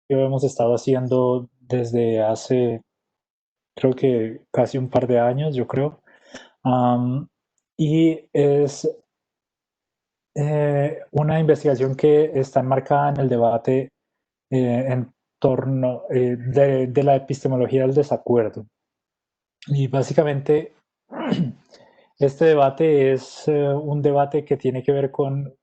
que hemos estado haciendo desde hace, creo que casi un par de años, yo creo. Am, y es una investigación que está enmarcada en el debate en torno de la epistemología del desacuerdo. Y básicamente este debate es un debate que tiene que ver con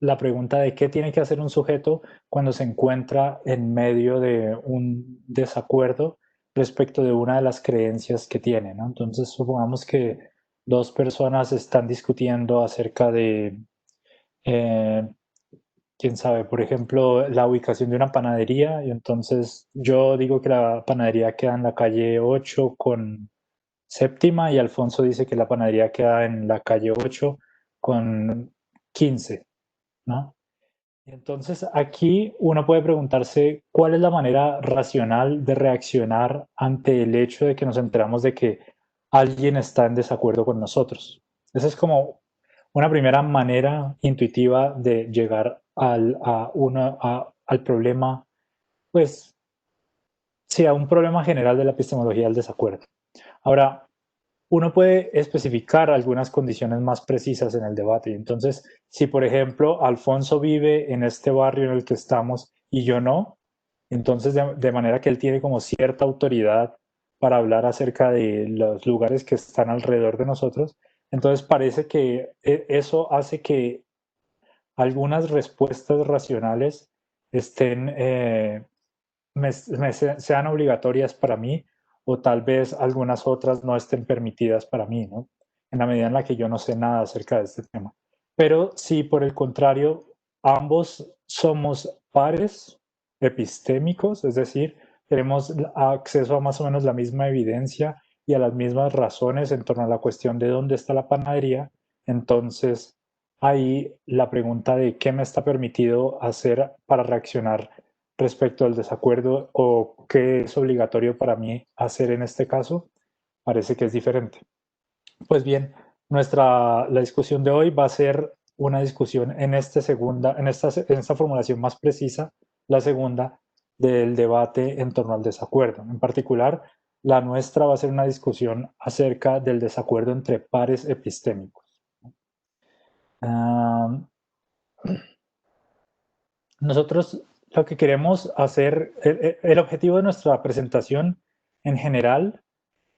la pregunta de qué tiene que hacer un sujeto cuando se encuentra en medio de un desacuerdo respecto de una de las creencias que tiene, ¿no? Entonces, supongamos que dos personas están discutiendo acerca de, eh, quién sabe, por ejemplo, la ubicación de una panadería, y entonces yo digo que la panadería queda en la calle 8 con séptima y Alfonso dice que la panadería queda en la calle 8 con 15, ¿no? Entonces, aquí uno puede preguntarse cuál es la manera racional de reaccionar ante el hecho de que nos enteramos de que alguien está en desacuerdo con nosotros. Esa es como una primera manera intuitiva de llegar al problema, pues sí, a un problema general de la epistemología del desacuerdo. Ahora, uno puede especificar algunas condiciones más precisas en el debate. Entonces, si por ejemplo Alfonso vive en este barrio en el que estamos y yo no, entonces de manera que él tiene como cierta autoridad para hablar acerca de los lugares que están alrededor de nosotros, entonces parece que eso hace que algunas respuestas racionales estén sean obligatorias para mí o tal vez algunas otras no estén permitidas para mí, ¿no? En la medida en la que yo no sé nada acerca de este tema. Pero si por el contrario ambos somos pares epistémicos, es decir, tenemos acceso a más o menos la misma evidencia y a las mismas razones en torno a la cuestión de dónde está la panadería, entonces ahí la pregunta de qué me está permitido hacer para reaccionar respecto al desacuerdo o qué es obligatorio para mí hacer en este caso, parece que es diferente. Pues bien, la discusión de hoy va a ser una discusión en esta formulación más precisa, la segunda del debate en torno al desacuerdo. En particular, la nuestra va a ser una discusión acerca del desacuerdo entre pares epistémicos. Uh, Nosotros lo que queremos hacer, el objetivo de nuestra presentación en general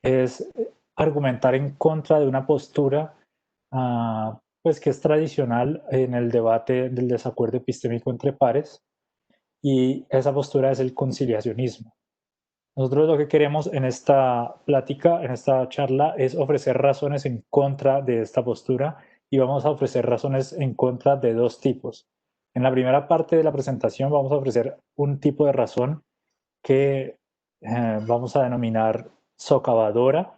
es argumentar en contra de una postura pues que es tradicional en el debate del desacuerdo epistémico entre pares, y esa postura es el conciliacionismo. Nosotros lo que queremos en esta plática, en esta charla, es ofrecer razones en contra de esta postura, y vamos a ofrecer razones en contra de dos tipos. En la primera parte de la presentación vamos a ofrecer un tipo de razón que vamos a denominar socavadora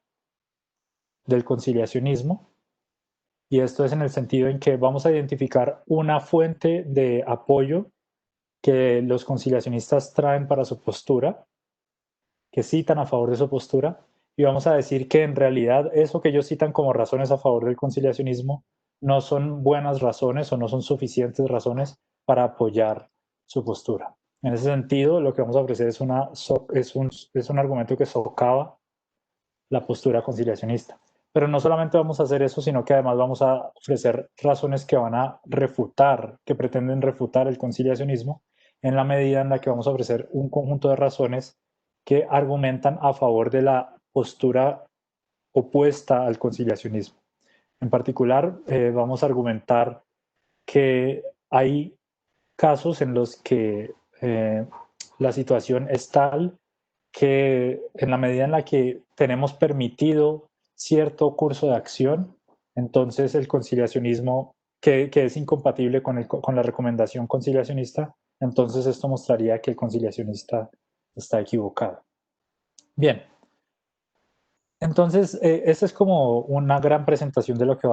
del conciliacionismo, y esto es en el sentido en que vamos a identificar una fuente de apoyo que los conciliacionistas traen para su postura, que citan a favor de su postura, y vamos a decir que en realidad eso que ellos citan como razones a favor del conciliacionismo no son buenas razones o no son suficientes razones para apoyar su postura. En ese sentido, lo que vamos a ofrecer es un argumento que socava la postura conciliacionista. Pero no solamente vamos a hacer eso, sino que además vamos a ofrecer razones que van a refutar, que pretenden refutar el conciliacionismo, en la medida en la que vamos a ofrecer un conjunto de razones que argumentan a favor de la postura opuesta al conciliacionismo. En particular, vamos a argumentar que hay casos en los que la situación es tal que en la medida en la que tenemos permitido cierto curso de acción, entonces el conciliacionismo, que es incompatible con la recomendación conciliacionista, entonces esto mostraría que el conciliacionista está equivocado. Bien, entonces esta es como una gran presentación de lo que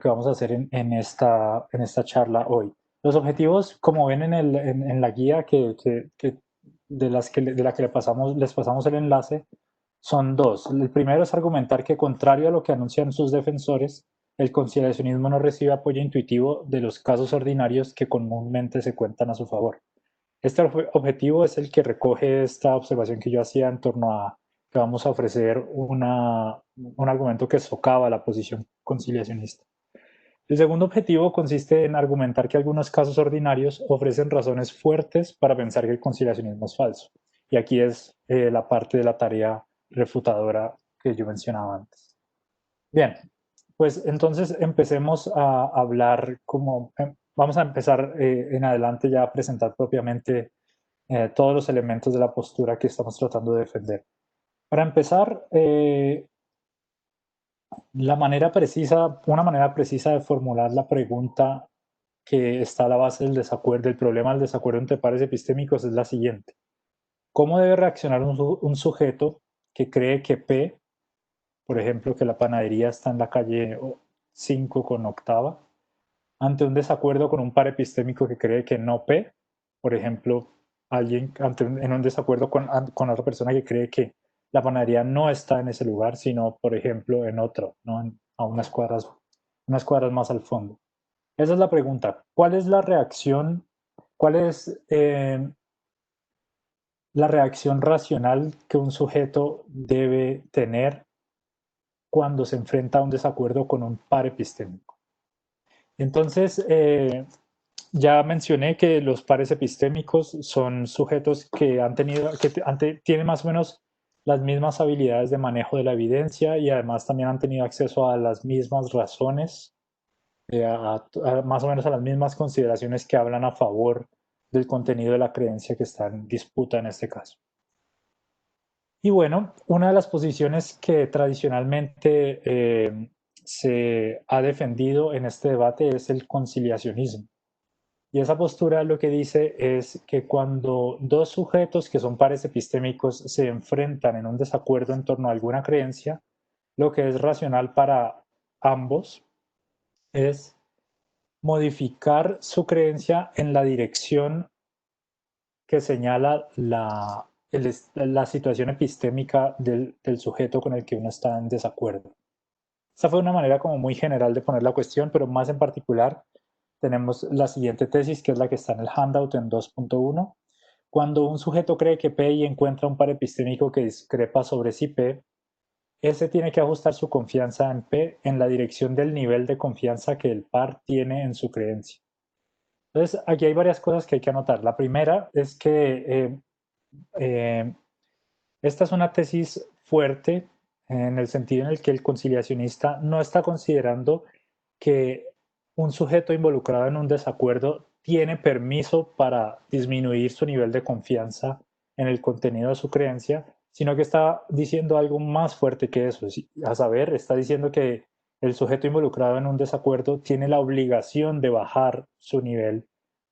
vamos a hacer en esta charla hoy. Los objetivos, como ven en la guía de la que les pasamos el enlace, son dos. El primero es argumentar que, contrario a lo que anuncian sus defensores, el conciliacionismo no recibe apoyo intuitivo de los casos ordinarios que comúnmente se cuentan a su favor. Este objetivo es el que recoge esta observación que yo hacía en torno a que vamos a ofrecer un argumento que socava la posición conciliacionista. El segundo objetivo consiste en argumentar que algunos casos ordinarios ofrecen razones fuertes para pensar que el conciliacionismo es falso. Y aquí es la parte de la tarea refutadora que yo mencionaba antes. Bien, pues entonces empecemos a hablar vamos a empezar en adelante ya a presentar propiamente todos los elementos de la postura que estamos tratando de defender. Para empezar, una manera precisa de formular la pregunta que está a la base del desacuerdo, del problema del desacuerdo entre pares epistémicos es la siguiente. ¿Cómo debe reaccionar un sujeto que cree que P, por ejemplo, que la panadería está en la calle 5 con octava, ante un desacuerdo con un par epistémico que cree que no P, por ejemplo, en un desacuerdo con otra persona que cree que la panadería no está en ese lugar, sino, por ejemplo, en otro, ¿no? A unas cuadras más al fondo? Esa es la pregunta. ¿Cuál es la reacción? ¿Cuál es la reacción racional que un sujeto debe tener cuando se enfrenta a un desacuerdo con un par epistémico? Entonces, ya mencioné que los pares epistémicos son sujetos que tienen más o menos las mismas habilidades de manejo de la evidencia y además también han tenido acceso a las mismas razones, más o menos a las mismas consideraciones que hablan a favor del contenido de la creencia que está en disputa en este caso. Y bueno, una de las posiciones que tradicionalmente se ha defendido en este debate es el conciliacionismo. Y esa postura lo que dice es que cuando dos sujetos que son pares epistémicos se enfrentan en un desacuerdo en torno a alguna creencia, lo que es racional para ambos es modificar su creencia en la dirección que señala la situación epistémica del sujeto con el que uno está en desacuerdo. Esa fue una manera como muy general de poner la cuestión, pero más en particular tenemos la siguiente tesis, que es la que está en el handout en 2.1. Cuando un sujeto cree que P y encuentra un par epistémico que discrepa sobre si P, ese tiene que ajustar su confianza en P en la dirección del nivel de confianza que el par tiene en su creencia. Entonces, aquí hay varias cosas que hay que anotar. La primera es que eh, esta es una tesis fuerte en el sentido en el que el conciliacionista no está considerando que un sujeto involucrado en un desacuerdo tiene permiso para disminuir su nivel de confianza en el contenido de su creencia, sino que está diciendo algo más fuerte que eso. A saber, está diciendo que el sujeto involucrado en un desacuerdo tiene la obligación de bajar su nivel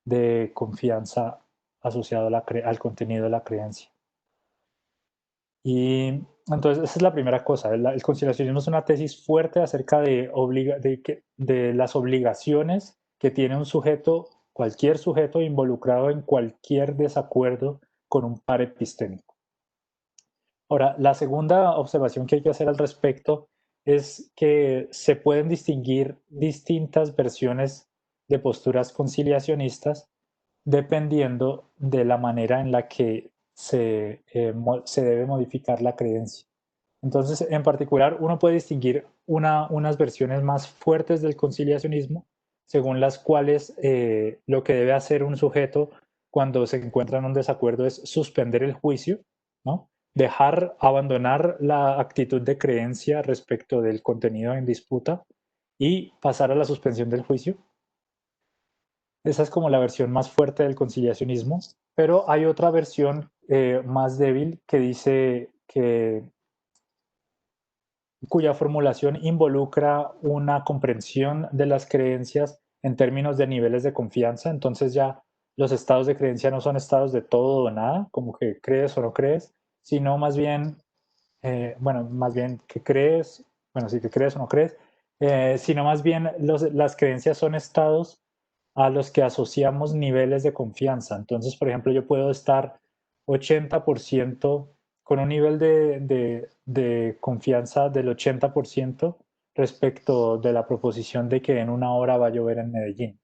de confianza asociado al contenido de la creencia. Y entonces esa es la primera cosa. El conciliacionismo es una tesis fuerte acerca de las obligaciones que tiene un sujeto, cualquier sujeto involucrado en cualquier desacuerdo con un par epistémico. Ahora, la segunda observación que hay que hacer al respecto es que se pueden distinguir distintas versiones de posturas conciliacionistas dependiendo de la manera en la que se debe modificar la creencia. Entonces, en particular, uno puede distinguir unas versiones más fuertes del conciliacionismo, según las cuales lo que debe hacer un sujeto cuando se encuentra en un desacuerdo es suspender el juicio, ¿no? Abandonar la actitud de creencia respecto del contenido en disputa y pasar a la suspensión del juicio. Esa es como la versión más fuerte del conciliacionismo, pero hay otra versión más débil que dice cuya formulación involucra una comprensión de las creencias en términos de niveles de confianza. Entonces ya los estados de creencia no son estados de todo o nada, como que crees o no crees, sino más bien, más bien que crees, bueno, sí que crees o no crees, sino más bien las creencias son estados a los que asociamos niveles de confianza. Entonces, por ejemplo, yo puedo estar 80% con un nivel de confianza del 80% respecto de la proposición de que en una hora va a llover en Medellín,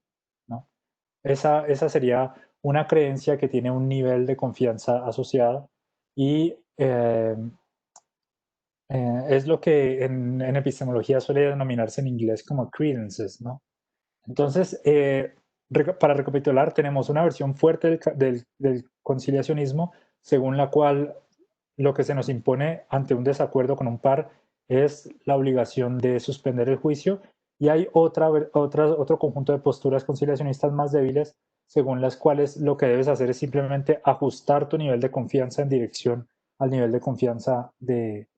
¿no? Esa sería una creencia que tiene un nivel de confianza asociado y es lo que en epistemología suele denominarse en inglés como credences, ¿no? Entonces, para recapitular, tenemos una versión fuerte del conciliacionismo, según la cual lo que se nos impone ante un desacuerdo con un par es la obligación de suspender el juicio, y hay otro conjunto de posturas conciliacionistas más débiles, según las cuales lo que debes hacer es simplemente ajustar tu nivel de confianza en dirección al nivel de confianza que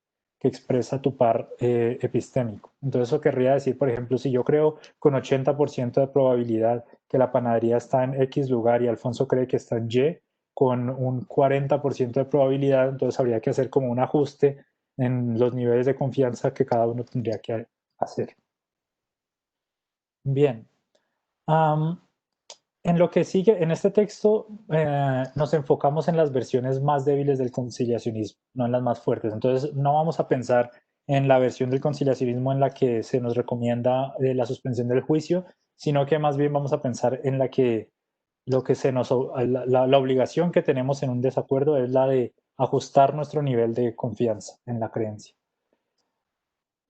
expresa tu par epistémico. Entonces, eso querría decir, por ejemplo, si yo creo con 80% de probabilidad que la panadería está en X lugar y Alfonso cree que está en Y, con un 40% de probabilidad, entonces habría que hacer como un ajuste en los niveles de confianza que cada uno tendría que hacer. Bien. En lo que sigue, en este texto, nos enfocamos en las versiones más débiles del conciliacionismo, no en las más fuertes. Entonces, no vamos a pensar en la versión del conciliacionismo en la que se nos recomienda la suspensión del juicio, sino que más bien vamos a pensar en la que lo que la obligación que tenemos en un desacuerdo es la de ajustar nuestro nivel de confianza en la creencia.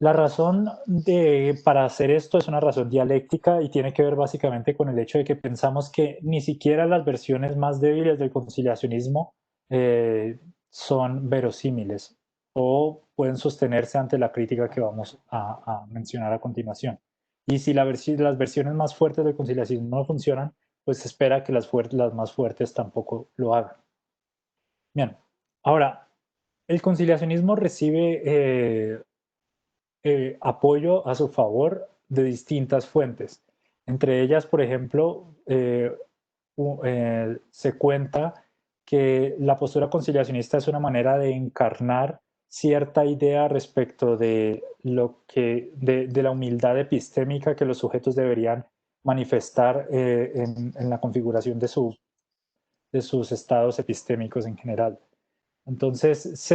La razón para hacer esto es una razón dialéctica y tiene que ver básicamente con el hecho de que pensamos que ni siquiera las versiones más débiles del conciliacionismo son verosímiles o pueden sostenerse ante la crítica que vamos a mencionar a continuación. Y si las versiones más fuertes del conciliacionismo no funcionan, pues se espera que las más fuertes tampoco lo hagan. Bien, ahora, el conciliacionismo recibe apoyo a su favor de distintas fuentes. Entre ellas, por ejemplo, se cuenta que la postura conciliacionista es una manera de encarnar cierta idea respecto de de la humildad epistémica que los sujetos deberían manifestar en la configuración de sus estados epistémicos en general. Entonces,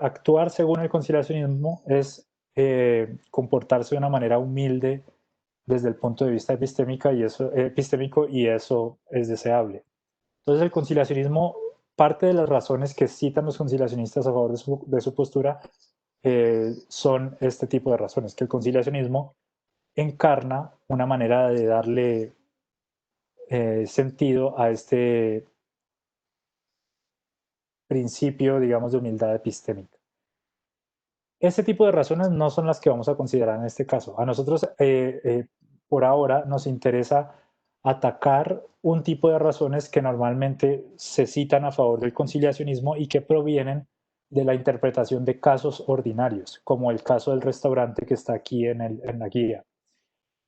actuar según el conciliacionismo es comportarse de una manera humilde desde el punto de vista epistémico y eso es deseable. Entonces, el conciliacionismo, parte de las razones que citan los conciliacionistas a favor de su postura son este tipo de razones, que el conciliacionismo encarna una manera de darle sentido a este principio, digamos, de humildad epistémica. Este tipo de razones no son las que vamos a considerar en este caso. A nosotros, por ahora, nos interesa atacar un tipo de razones que normalmente se citan a favor del conciliacionismo y que provienen de la interpretación de casos ordinarios, como el caso del restaurante que está aquí en la guía.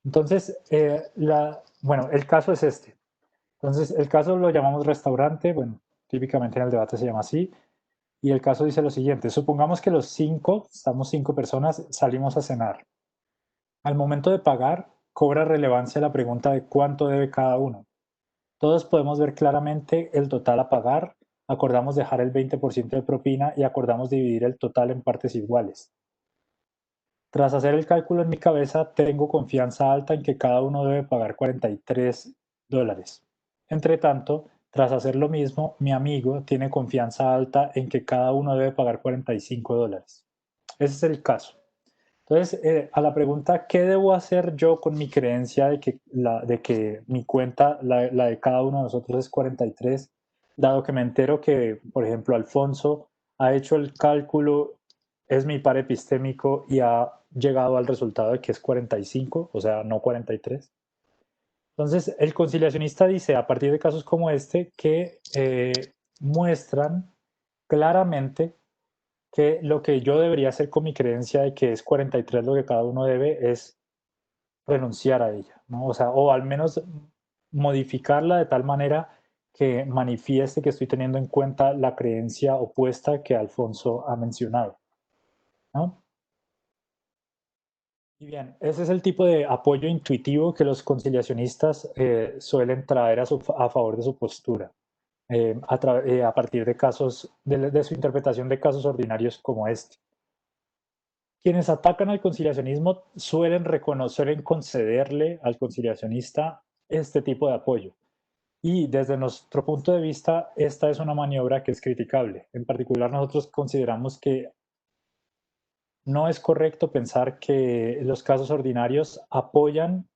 Entonces, bueno, el caso es este. Entonces, el caso lo llamamos restaurante, bueno, típicamente en el debate se llama así, y el caso dice lo siguiente: supongamos que estamos 5 personas, salimos a cenar. Al momento de pagar, cobra relevancia la pregunta de cuánto debe cada uno. Todos podemos ver claramente el total a pagar, acordamos dejar el 20% de propina y acordamos dividir el total en partes iguales. Tras hacer el cálculo en mi cabeza, tengo confianza alta en que cada uno debe pagar $43. Entre tanto, tras hacer lo mismo, mi amigo tiene confianza alta en que cada uno debe pagar $45. Ese es el caso. Entonces, a la pregunta, ¿qué debo hacer yo con mi creencia de que mi cuenta, la de cada uno de nosotros es 43, dado que me entero que, por ejemplo, Alfonso ha hecho el cálculo, es mi par epistémico y ha llegado al resultado de que es 45, o sea, no 43? Entonces, el conciliacionista dice, a partir de casos como este, que muestran claramente que lo que yo debería hacer con mi creencia de que es 43 lo que cada uno debe es renunciar a ella, ¿no? O sea, o al menos modificarla de tal manera que manifieste que estoy teniendo en cuenta la creencia opuesta que Alfonso ha mencionado, ¿no? Y bien, ese es el tipo de apoyo intuitivo que los conciliacionistas suelen traer a favor de su postura, a partir de casos, de su interpretación de casos ordinarios como este. Quienes atacan al conciliacionismo suelen concederle al conciliacionista este tipo de apoyo. Y desde nuestro punto de vista, esta es una maniobra que es criticable. En particular, nosotros consideramos que no es correcto pensar que los casos ordinarios apoyan,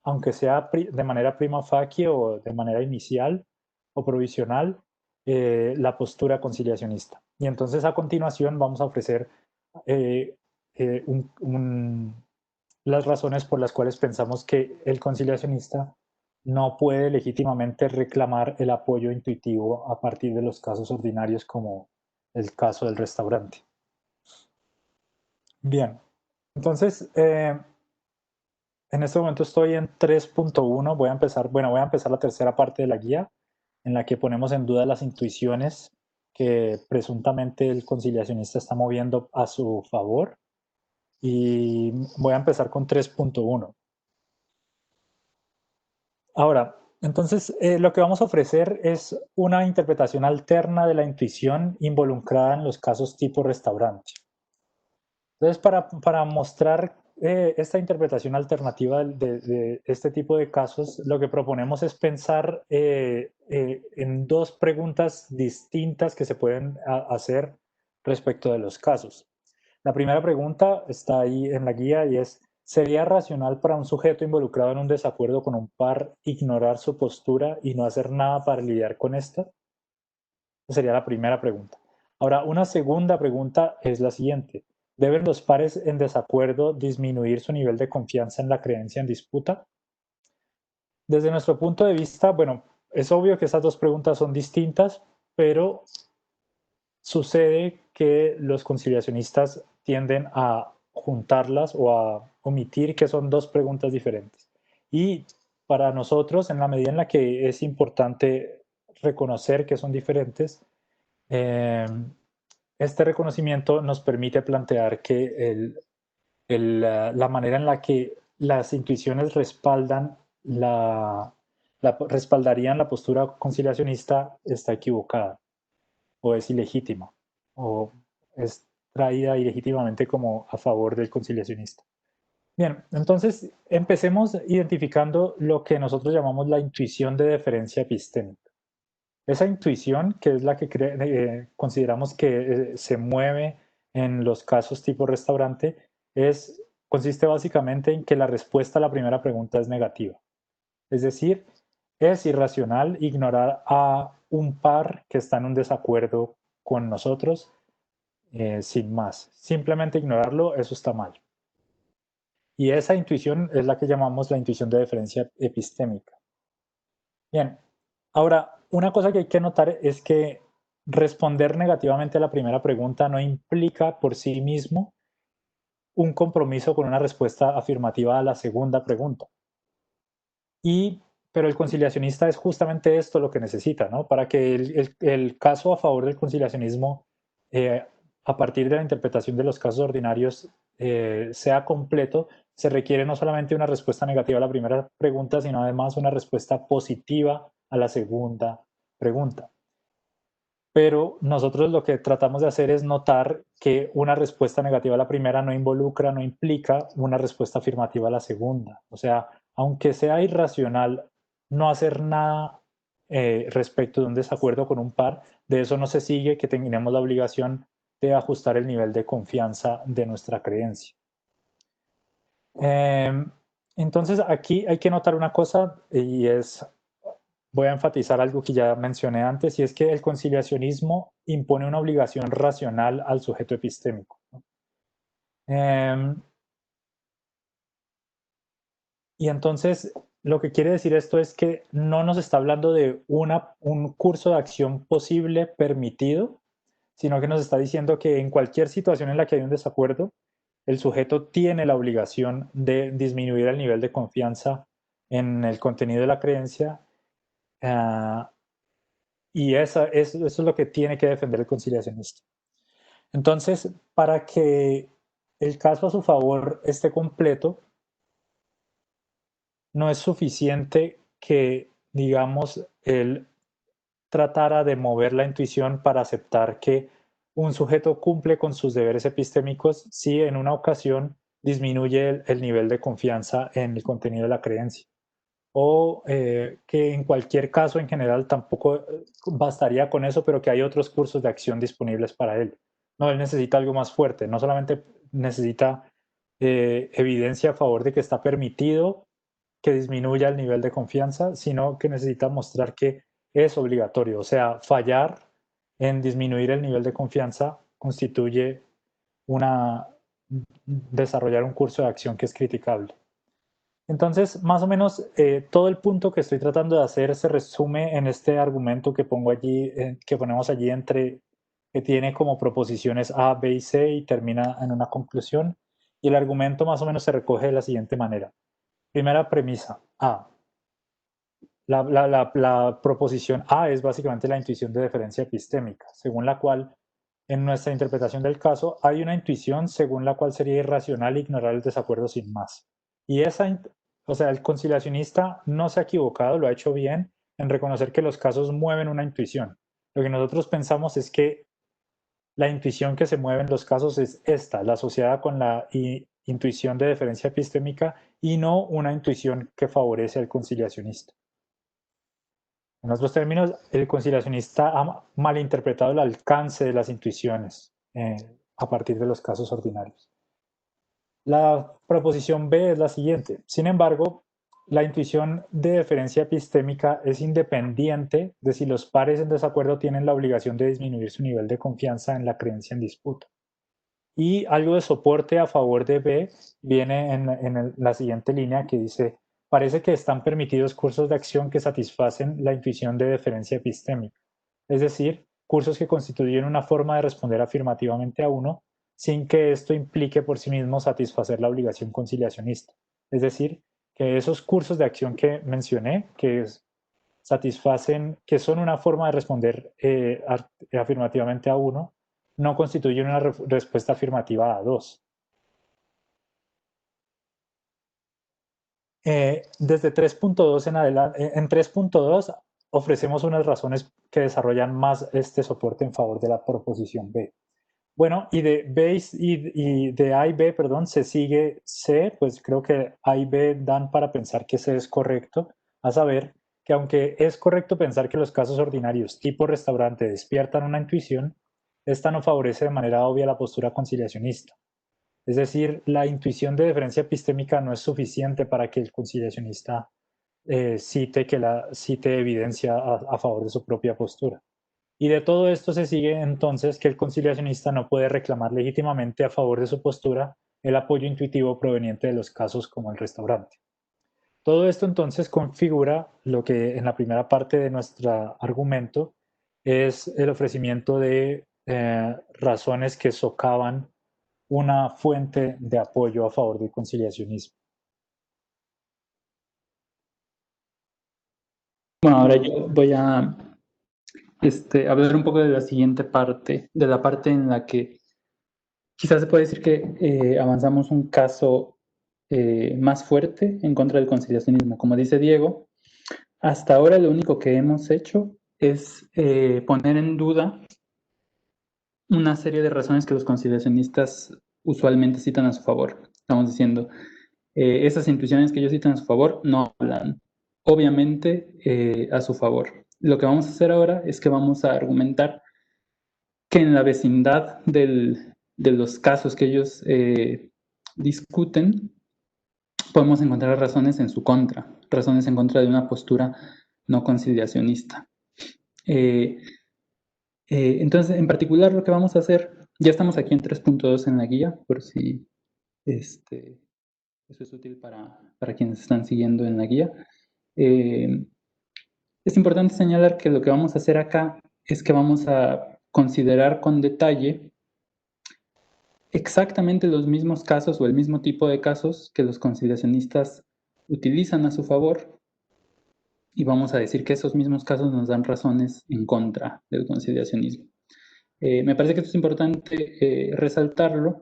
aunque sea de manera prima facie o de manera inicial o provisional, la postura conciliacionista. Y entonces a continuación vamos a ofrecer eh, las razones por las cuales pensamos que el conciliacionista no puede legítimamente reclamar el apoyo intuitivo a partir de los casos ordinarios como el caso del restaurante. Bien, entonces en este momento estoy en 3.1, voy a empezar la tercera parte de la guía en la que ponemos en duda las intuiciones que presuntamente el conciliacionista está moviendo a su favor y voy a empezar con 3.1. Ahora, entonces, lo que vamos a ofrecer es una interpretación alterna de la intuición involucrada en los casos tipo restaurante. Entonces, para mostrar esta interpretación alternativa de este tipo de casos, lo que proponemos es pensar en dos preguntas distintas que se pueden hacer respecto de los casos. La primera pregunta está ahí en la guía y es, ¿sería racional para un sujeto involucrado en un desacuerdo con un par ignorar su postura y no hacer nada para lidiar con esta? Esa sería la primera pregunta. Ahora, una segunda pregunta es la siguiente. ¿Deben los pares en desacuerdo disminuir su nivel de confianza en la creencia en disputa? Desde nuestro punto de vista, bueno, es obvio que estas dos preguntas son distintas, pero sucede que los conciliacionistas tienden a juntarlas o a omitir que son dos preguntas diferentes. Y para nosotros, en la medida en la que es importante reconocer que son diferentes, este reconocimiento nos permite plantear que la manera en la que las intuiciones respaldarían la postura conciliacionista está equivocada o es ilegítima o es traída ilegítimamente como a favor del conciliacionista. Bien, entonces empecemos identificando lo que nosotros llamamos la intuición de deferencia epistémica. Esa intuición, que es la que consideramos que se mueve en los casos tipo restaurante, consiste básicamente en que la respuesta a la primera pregunta es negativa. Es decir, es irracional ignorar a un par que está en un desacuerdo con nosotros sin más. Simplemente ignorarlo, eso está mal. Y esa intuición es la que llamamos la intuición de deferencia epistémica. Bien, ahora, una cosa que hay que notar es que responder negativamente a la primera pregunta no implica por sí mismo un compromiso con una respuesta afirmativa a la segunda pregunta. Pero el conciliacionista es justamente esto lo que necesita, ¿no? Para que el caso a favor del conciliacionismo, a partir de la interpretación de los casos ordinarios, sea completo, se requiere no solamente una respuesta negativa a la primera pregunta, sino además una respuesta positiva a la segunda pregunta. Pero nosotros lo que tratamos de hacer es notar que una respuesta negativa a la primera no involucra, no implica una respuesta afirmativa a la segunda. O sea, aunque sea irracional no hacer nada respecto de un desacuerdo con un par, de eso no se sigue que tengamos la obligación de ajustar el nivel de confianza de nuestra creencia. Entonces aquí hay que notar una cosa y voy a enfatizar algo que ya mencioné antes, y es que el conciliacionismo impone una obligación racional al sujeto epistémico, ¿no? Y entonces, lo que quiere decir esto es que no nos está hablando de un curso de acción posible permitido, sino que nos está diciendo que en cualquier situación en la que hay un desacuerdo, el sujeto tiene la obligación de disminuir el nivel de confianza en el contenido de la creencia. Y eso es lo que tiene que defender el conciliacionista. Entonces, para que el caso a su favor esté completo, no es suficiente que, digamos, él tratara de mover la intuición para aceptar que un sujeto cumple con sus deberes epistémicos si en una ocasión disminuye el nivel de confianza en el contenido de la creencia. o que en cualquier caso en general tampoco bastaría con eso, pero que hay otros cursos de acción disponibles para él. No, él necesita algo más fuerte, no solamente necesita evidencia a favor de que está permitido que disminuya el nivel de confianza, sino que necesita mostrar que es obligatorio. O sea, fallar en disminuir el nivel de confianza constituye una, desarrollar un curso de acción que es criticable. Entonces, más o menos, todo el punto que estoy tratando de hacer se resume en este argumento que pongo allí, que ponemos allí que tiene como proposiciones A, B y C y termina en una conclusión. Y el argumento más o menos se recoge de la siguiente manera. Primera premisa, A. La proposición A es básicamente la intuición de deferencia epistémica, según la cual, en nuestra interpretación del caso, hay una intuición según la cual sería irracional ignorar el desacuerdo sin más. Y o sea, el conciliacionista no se ha equivocado, lo ha hecho bien en reconocer que los casos mueven una intuición. Lo que nosotros pensamos es que la intuición que se mueve en los casos es esta, la asociada con la intuición de deferencia epistémica y no una intuición que favorece al conciliacionista. En otros términos, el conciliacionista ha malinterpretado el alcance de las intuiciones a partir de los casos ordinarios. La proposición B es la siguiente. Sin embargo, la intuición de deferencia epistémica es independiente de si los pares en desacuerdo tienen la obligación de disminuir su nivel de confianza en la creencia en disputa. Y algo de soporte a favor de B viene en la siguiente línea que dice, parece que están permitidos cursos de acción que satisfacen la intuición de deferencia epistémica, es decir, cursos que constituyen una forma de responder afirmativamente a uno sin que esto implique por sí mismo satisfacer la obligación conciliacionista. Es decir, que esos cursos de acción que mencioné, satisfacen, que son una forma de responder afirmativamente a uno, no constituyen una respuesta afirmativa a dos. Desde 3.2 en adelante, en 3.2 ofrecemos unas razones que desarrollan más este soporte en favor de la proposición B. Bueno, y de B y de A y B, perdón, se sigue C, pues creo que A y B dan para pensar que C es correcto, a saber que aunque es correcto pensar que los casos ordinarios tipo restaurante despiertan una intuición, esta no favorece de manera obvia la postura conciliacionista. Es decir, la intuición de deferencia epistémica no es suficiente para que el conciliacionista cite evidencia a favor de su propia postura. Y de todo esto se sigue entonces que el conciliacionista no puede reclamar legítimamente a favor de su postura el apoyo intuitivo proveniente de los casos como el restaurante. Todo esto entonces configura lo que en la primera parte de nuestro argumento es el ofrecimiento de razones que socavan una fuente de apoyo a favor del conciliacionismo. Bueno, ahora yo voy a hablar un poco de la siguiente parte, de la parte en la que quizás se puede decir que avanzamos un caso más fuerte en contra del conciliacionismo. Como dice Diego, hasta ahora lo único que hemos hecho es poner en duda una serie de razones que los conciliacionistas usualmente citan a su favor. Estamos diciendo, esas intuiciones que ellos citan a su favor no hablan, obviamente, a su favor. Lo que vamos a hacer ahora es que vamos a argumentar que en la vecindad de los casos que ellos discuten, podemos encontrar razones en su contra, razones en contra de una postura no conciliacionista. Entonces, en particular, lo que vamos a hacer, ya estamos aquí en 3.2 en la guía, por si eso es útil para quienes están siguiendo en la guía. Es importante señalar que lo que vamos a hacer acá es que vamos a considerar con detalle exactamente los mismos casos o el mismo tipo de casos que los conciliacionistas utilizan a su favor y vamos a decir que esos mismos casos nos dan razones en contra del conciliacionismo. Me parece que esto es importante resaltarlo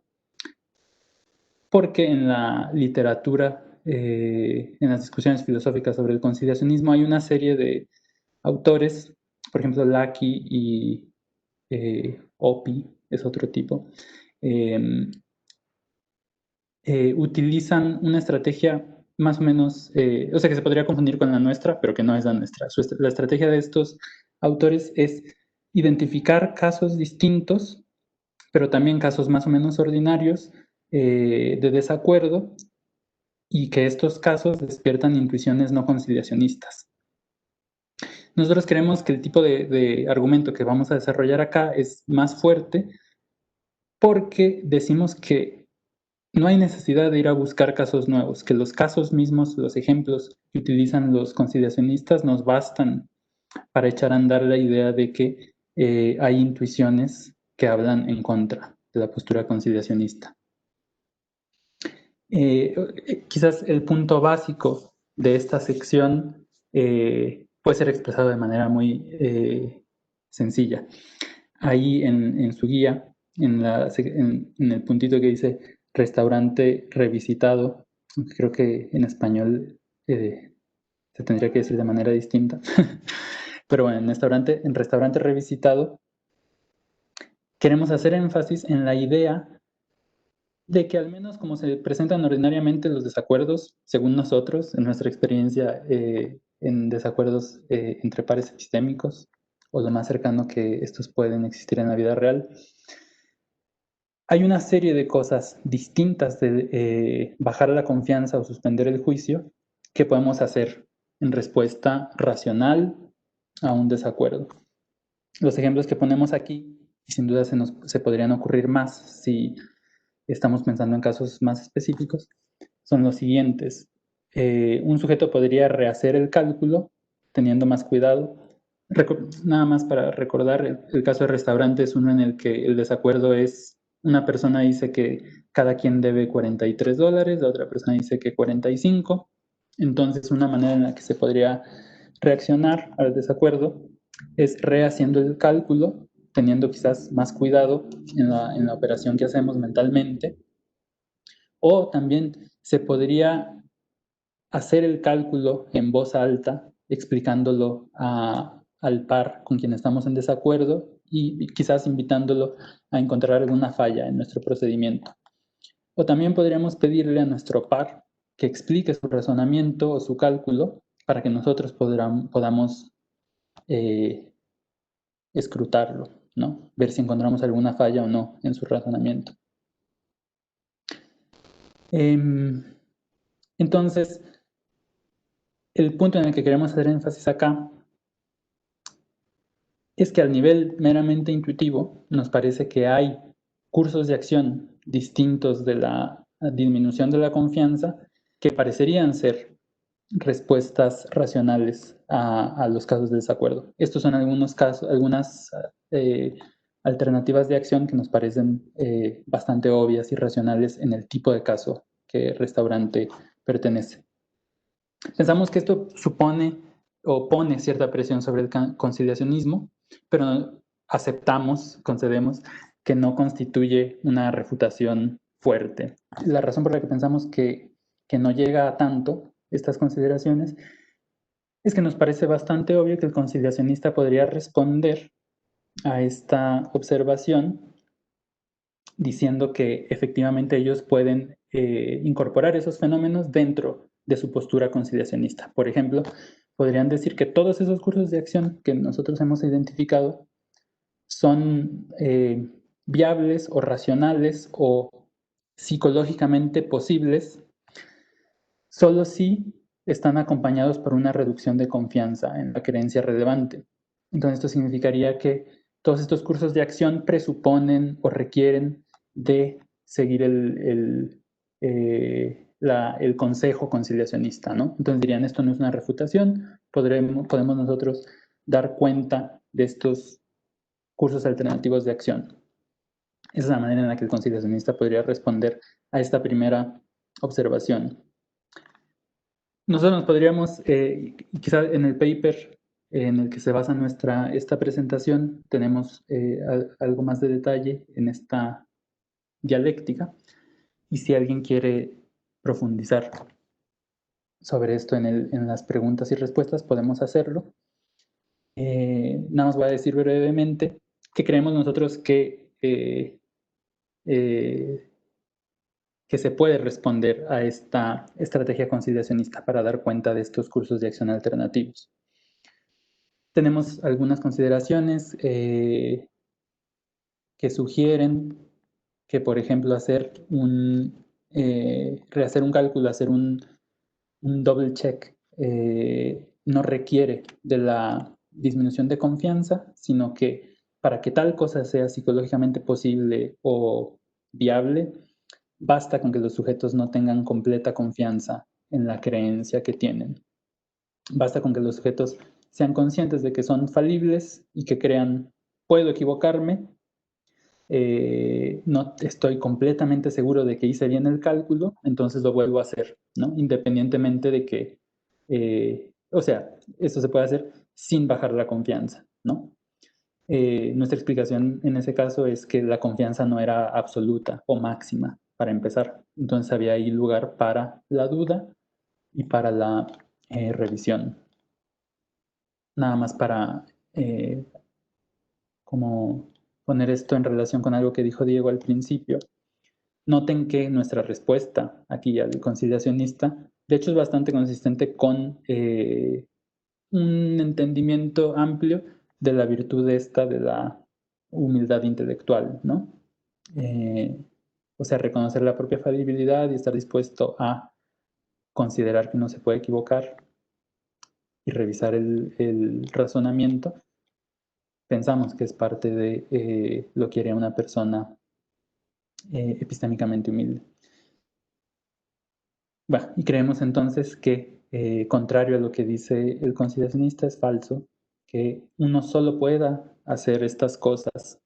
porque en la literatura, en las discusiones filosóficas sobre el conciliacionismo hay una serie de autores, por ejemplo, Lackey y Opie es otro tipo, utilizan una estrategia más o menos, o sea, que se podría confundir con la nuestra, pero que no es la nuestra. La estrategia de estos autores es identificar casos distintos, pero también casos más o menos ordinarios de desacuerdo, y que estos casos despiertan intuiciones no conciliacionistas. Nosotros creemos que el tipo de argumento que vamos a desarrollar acá es más fuerte porque decimos que no hay necesidad de ir a buscar casos nuevos, que los casos mismos, los ejemplos que utilizan los conciliacionistas nos bastan para echar a andar la idea de que hay intuiciones que hablan en contra de la postura conciliacionista. Quizás el punto básico de esta sección puede ser expresado de manera muy sencilla. Ahí en su guía, en el puntito que dice restaurante revisitado, creo que en español se tendría que decir de manera distinta, pero bueno, en restaurante revisitado, queremos hacer énfasis en la idea de que al menos como se presentan ordinariamente los desacuerdos, según nosotros, en nuestra experiencia en desacuerdos entre pares epistémicos, o lo más cercano que estos pueden existir en la vida real, hay una serie de cosas distintas de bajar la confianza o suspender el juicio que podemos hacer en respuesta racional a un desacuerdo. Los ejemplos que ponemos aquí, y sin duda se podrían ocurrir más si estamos pensando en casos más específicos, son los siguientes. Un sujeto podría rehacer el cálculo teniendo más cuidado. Nada más para recordar, el caso de restaurante es uno en el que el desacuerdo es, una persona dice que cada quien debe $43, la otra persona dice que 45. Entonces, una manera en la que se podría reaccionar al desacuerdo es rehaciendo el cálculo, teniendo quizás más cuidado en la operación que hacemos mentalmente. O también se podría hacer el cálculo en voz alta, explicándolo al par con quien estamos en desacuerdo y quizás invitándolo a encontrar alguna falla en nuestro procedimiento. O también podríamos pedirle a nuestro par que explique su razonamiento o su cálculo para que nosotros podamos escrutarlo, ¿no? Ver si encontramos alguna falla o no en su razonamiento. Entonces, el punto en el que queremos hacer énfasis acá es que al nivel meramente intuitivo nos parece que hay cursos de acción distintos de la disminución de la confianza que parecerían ser respuestas racionales a los casos de desacuerdo. Estos son algunos casos, algunas alternativas de acción que nos parecen bastante obvias y racionales en el tipo de caso que restaurante pertenece. Pensamos que esto supone o pone cierta presión sobre el conciliacionismo, pero aceptamos, concedemos, que no constituye una refutación fuerte. La razón por la que pensamos que no llega a tanto estas consideraciones es que nos parece bastante obvio que el conciliacionista podría responder a esta observación diciendo que efectivamente ellos pueden incorporar esos fenómenos dentro de su postura conciliacionista. Por ejemplo, podrían decir que todos esos cursos de acción que nosotros hemos identificado son viables o racionales o psicológicamente posibles solo si están acompañados por una reducción de confianza en la creencia relevante. Entonces, esto significaría que todos estos cursos de acción presuponen o requieren de seguir el consejo conciliacionista, ¿no? Entonces dirían, esto no es una refutación, podemos nosotros dar cuenta de estos cursos alternativos de acción. Esa es la manera en la que el conciliacionista podría responder a esta primera observación. Nosotros nos podríamos, quizá en el paper en el que se basa esta presentación, tenemos algo más de detalle en esta dialéctica. Y si alguien quiere profundizar sobre esto en las preguntas y respuestas, podemos hacerlo. Nada más voy a decir brevemente que creemos nosotros que que se puede responder a esta estrategia conciliacionista para dar cuenta de estos cursos de acción alternativos. Tenemos algunas consideraciones que sugieren que, por ejemplo, rehacer un cálculo, hacer un double check, no requiere de la disminución de confianza, sino que para que tal cosa sea psicológicamente posible o viable, basta con que los sujetos no tengan completa confianza en la creencia que tienen. Basta con que los sujetos sean conscientes de que son falibles y que crean, puedo equivocarme, no estoy completamente seguro de que hice bien el cálculo, entonces lo vuelvo a hacer, ¿no? Independientemente de que, o sea, esto se puede hacer sin bajar la confianza, ¿no? Nuestra explicación en ese caso es que la confianza no era absoluta o máxima para empezar, entonces había ahí lugar para la duda y para la revisión. Nada más para como poner esto en relación con algo que dijo Diego al principio. Noten que nuestra respuesta aquí al conciliacionista, de hecho, es bastante consistente con un entendimiento amplio de la virtud esta de la humildad intelectual, ¿no? O sea, reconocer la propia falibilidad y estar dispuesto a considerar que no se puede equivocar y revisar el razonamiento. Pensamos que es parte de lo que haría una persona epistémicamente humilde. Bueno, y creemos entonces que, contrario a lo que dice el conciliacionista, es falso que uno solo pueda hacer estas cosas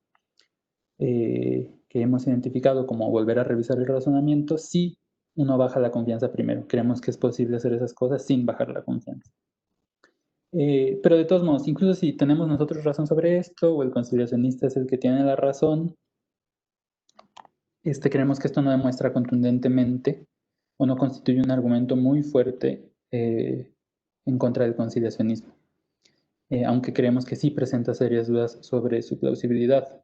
que hemos identificado como volver a revisar el razonamiento si uno baja la confianza primero. Creemos que es posible hacer esas cosas sin bajar la confianza. Pero de todos modos, incluso si tenemos nosotros razón sobre esto, o el conciliacionista es el que tiene la razón, creemos que esto no demuestra contundentemente o no constituye un argumento muy fuerte en contra del conciliacionismo, aunque creemos que sí presenta serias dudas sobre su plausibilidad.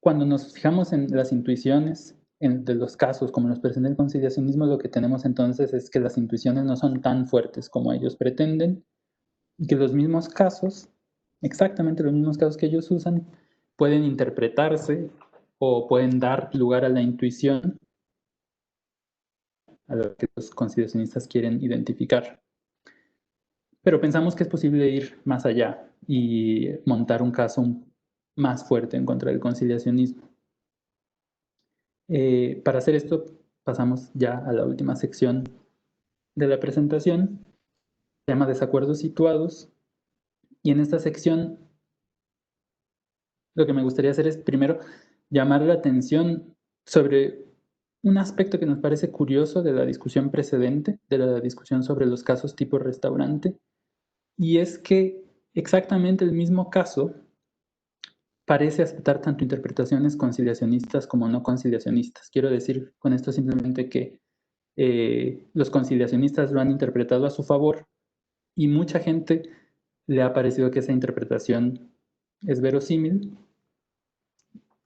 Cuando nos fijamos en las intuiciones de los casos como los presenta el conciliacionismo, lo que tenemos entonces es que las intuiciones no son tan fuertes como ellos pretenden y que los mismos casos, exactamente los mismos casos que ellos usan, pueden interpretarse o pueden dar lugar a la intuición a lo que los conciliacionistas quieren identificar. Pero pensamos que es posible ir más allá y montar un caso más fuerte en contra del conciliacionismo. Para hacer esto, pasamos ya a la última sección de la presentación. Se llama Desacuerdos situados. Y en esta sección, lo que me gustaría hacer es primero llamar la atención sobre un aspecto que nos parece curioso de la discusión precedente, de la discusión sobre los casos tipo restaurante, y es que exactamente el mismo caso parece aceptar tanto interpretaciones conciliacionistas como no conciliacionistas. Quiero decir con esto simplemente que los conciliacionistas lo han interpretado a su favor y mucha gente le ha parecido que esa interpretación es verosímil,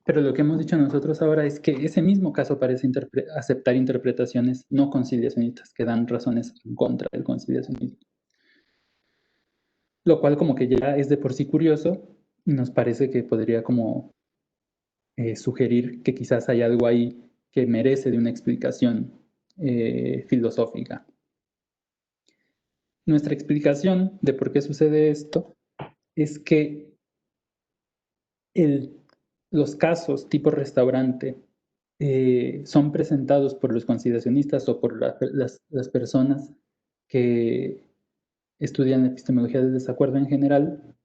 pero lo que hemos dicho nosotros ahora es que ese mismo caso parece aceptar interpretaciones no conciliacionistas que dan razones en contra del conciliacionismo. Lo cual como que ya es de por sí curioso y nos parece que podría como sugerir que quizás hay algo ahí que merece de una explicación filosófica. Nuestra explicación de por qué sucede esto es que los casos tipo restaurante son presentados por los conciliacionistas o por las personas que estudian la epistemología del desacuerdo en general,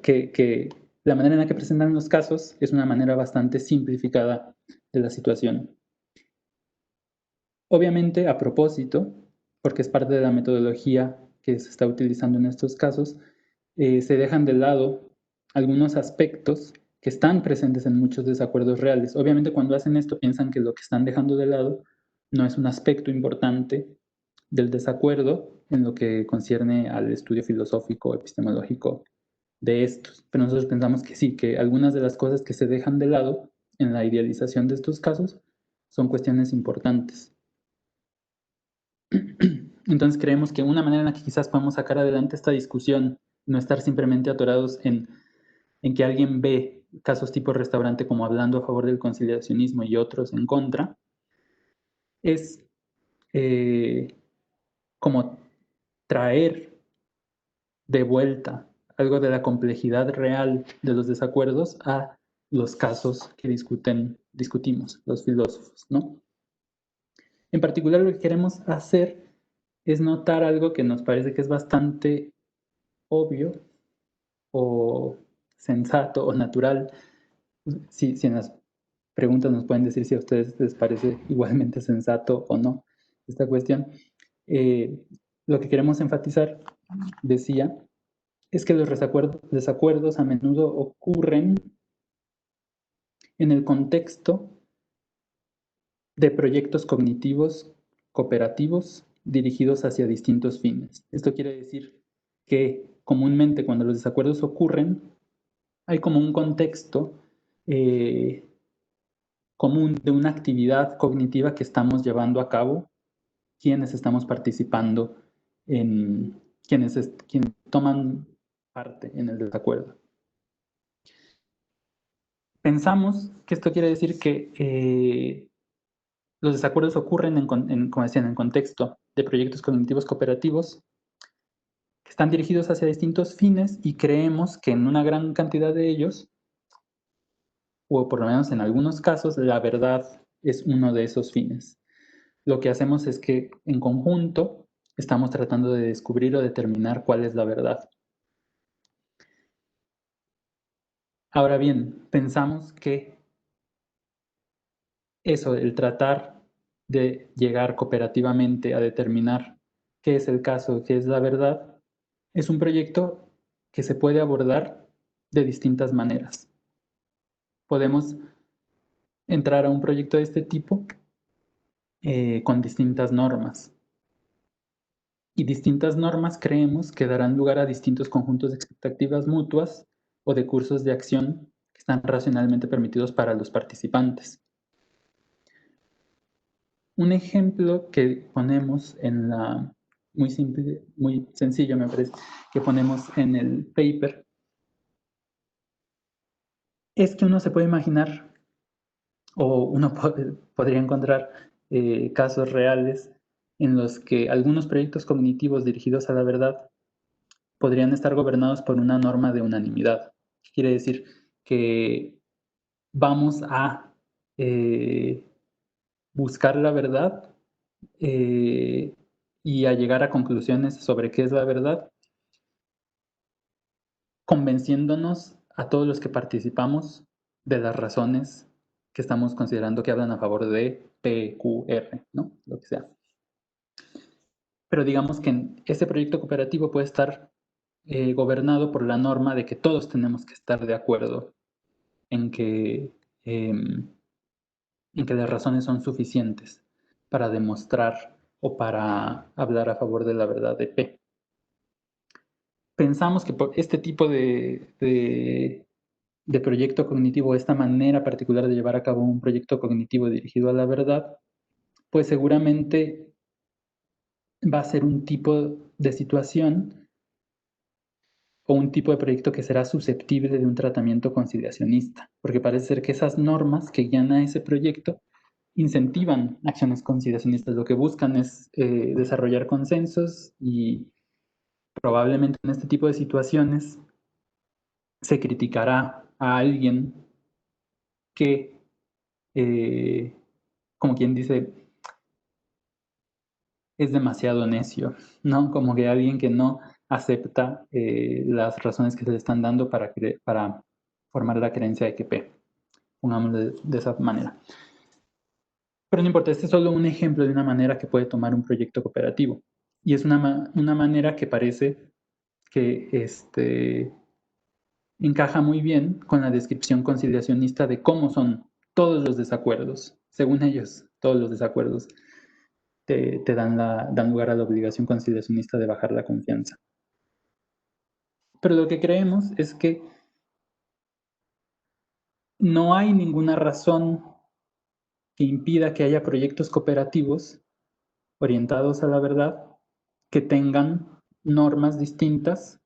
que la manera en la que presentan los casos es una manera bastante simplificada de la situación. Obviamente, a propósito, porque es parte de la metodología que se está utilizando en estos casos, se dejan de lado algunos aspectos que están presentes en muchos desacuerdos reales. Obviamente, cuando hacen esto, piensan que lo que están dejando de lado no es un aspecto importante del desacuerdo en lo que concierne al estudio filosófico, epistemológico de estos. Pero nosotros pensamos que sí, que algunas de las cosas que se dejan de lado en la idealización de estos casos son cuestiones importantes. Entonces creemos que una manera en la que quizás podemos sacar adelante esta discusión, no estar simplemente atorados en que alguien ve casos tipo restaurante como hablando a favor del conciliacionismo y otros en contra, es como traer de vuelta algo de la complejidad real de los desacuerdos a los casos que discutimos los filósofos, ¿no? En particular, lo que queremos hacer es notar algo que nos parece que es bastante obvio o sensato o natural. Si en las preguntas nos pueden decir si a ustedes les parece igualmente sensato o no esta cuestión. Lo que queremos enfatizar, decía, es que los desacuerdos a menudo ocurren en el contexto de proyectos cognitivos cooperativos dirigidos hacia distintos fines. Esto quiere decir que comúnmente cuando los desacuerdos ocurren, hay como un contexto común de una actividad cognitiva que estamos llevando a cabo, quienes estamos participando quienes toman parte en el desacuerdo. Pensamos que esto quiere decir que los desacuerdos ocurren como decía, en el contexto de proyectos cognitivos cooperativos que están dirigidos hacia distintos fines y creemos que en una gran cantidad de ellos, o por lo menos en algunos casos, la verdad es uno de esos fines. Lo que hacemos es que en conjunto estamos tratando de descubrir o determinar cuál es la verdad. Ahora bien, pensamos que eso, el tratar de llegar cooperativamente a determinar qué es el caso, qué es la verdad, es un proyecto que se puede abordar de distintas maneras. Podemos entrar a un proyecto de este tipo con distintas normas. Y distintas normas creemos que darán lugar a distintos conjuntos de expectativas mutuas o de cursos de acción que están racionalmente permitidos para los participantes. Un ejemplo que ponemos en la, muy simple, muy sencillo me parece, que ponemos en el paper, es que uno se puede imaginar, o uno podría encontrar casos reales en los que algunos proyectos cognitivos dirigidos a la verdad podrían estar gobernados por una norma de unanimidad. Quiere decir que vamos a buscar la verdad y a llegar a conclusiones sobre qué es la verdad, convenciéndonos a todos los que participamos de las razones que estamos considerando que hablan a favor de P, Q, R, ¿no? Lo que sea. Pero digamos que este proyecto cooperativo puede estar gobernado por la norma de que todos tenemos que estar de acuerdo en que las razones son suficientes para demostrar o para hablar a favor de la verdad de P. Pensamos que por este tipo de proyecto cognitivo, esta manera particular de llevar a cabo un proyecto cognitivo dirigido a la verdad, pues seguramente va a ser un tipo de situación o un tipo de proyecto que será susceptible de un tratamiento conciliacionista, porque parece ser que esas normas que guían a ese proyecto incentivan acciones conciliacionistas. Lo que buscan es desarrollar consensos y probablemente en este tipo de situaciones se criticará a alguien que, como quien dice, es demasiado necio, ¿no? Como que alguien que no acepta las razones que se le están dando para formar la creencia de que P. Pongámoslo de esa manera. Pero no importa, este es solo un ejemplo de una manera que puede tomar un proyecto cooperativo. Y es una manera que parece que encaja muy bien con la descripción conciliacionista de cómo son todos los desacuerdos, según ellos, todos los desacuerdos te dan lugar a la obligación conciliacionista de bajar la confianza. Pero lo que creemos es que no hay ninguna razón que impida que haya proyectos cooperativos orientados a la verdad que tengan normas distintas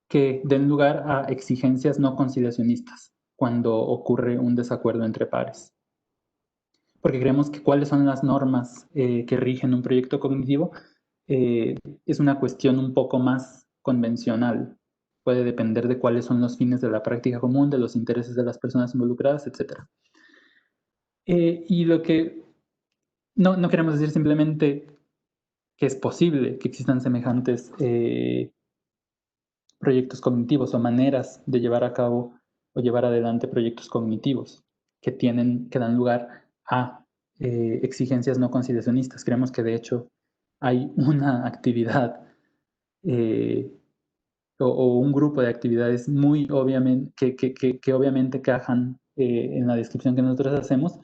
que den lugar a exigencias no conciliacionistas cuando ocurre un desacuerdo entre pares. Porque creemos que cuáles son las normas que rigen un proyecto cognitivo es una cuestión un poco más convencional. Puede depender de cuáles son los fines de la práctica común, de los intereses de las personas involucradas, etc. Y lo que no queremos decir simplemente que es posible que existan semejantes proyectos cognitivos o maneras de llevar a cabo o llevar adelante proyectos cognitivos que dan lugar a exigencias no conciliacionistas. Creemos que de hecho hay una actividad o un grupo de actividades muy obviamente que obviamente encajan en la descripción que nosotros hacemos,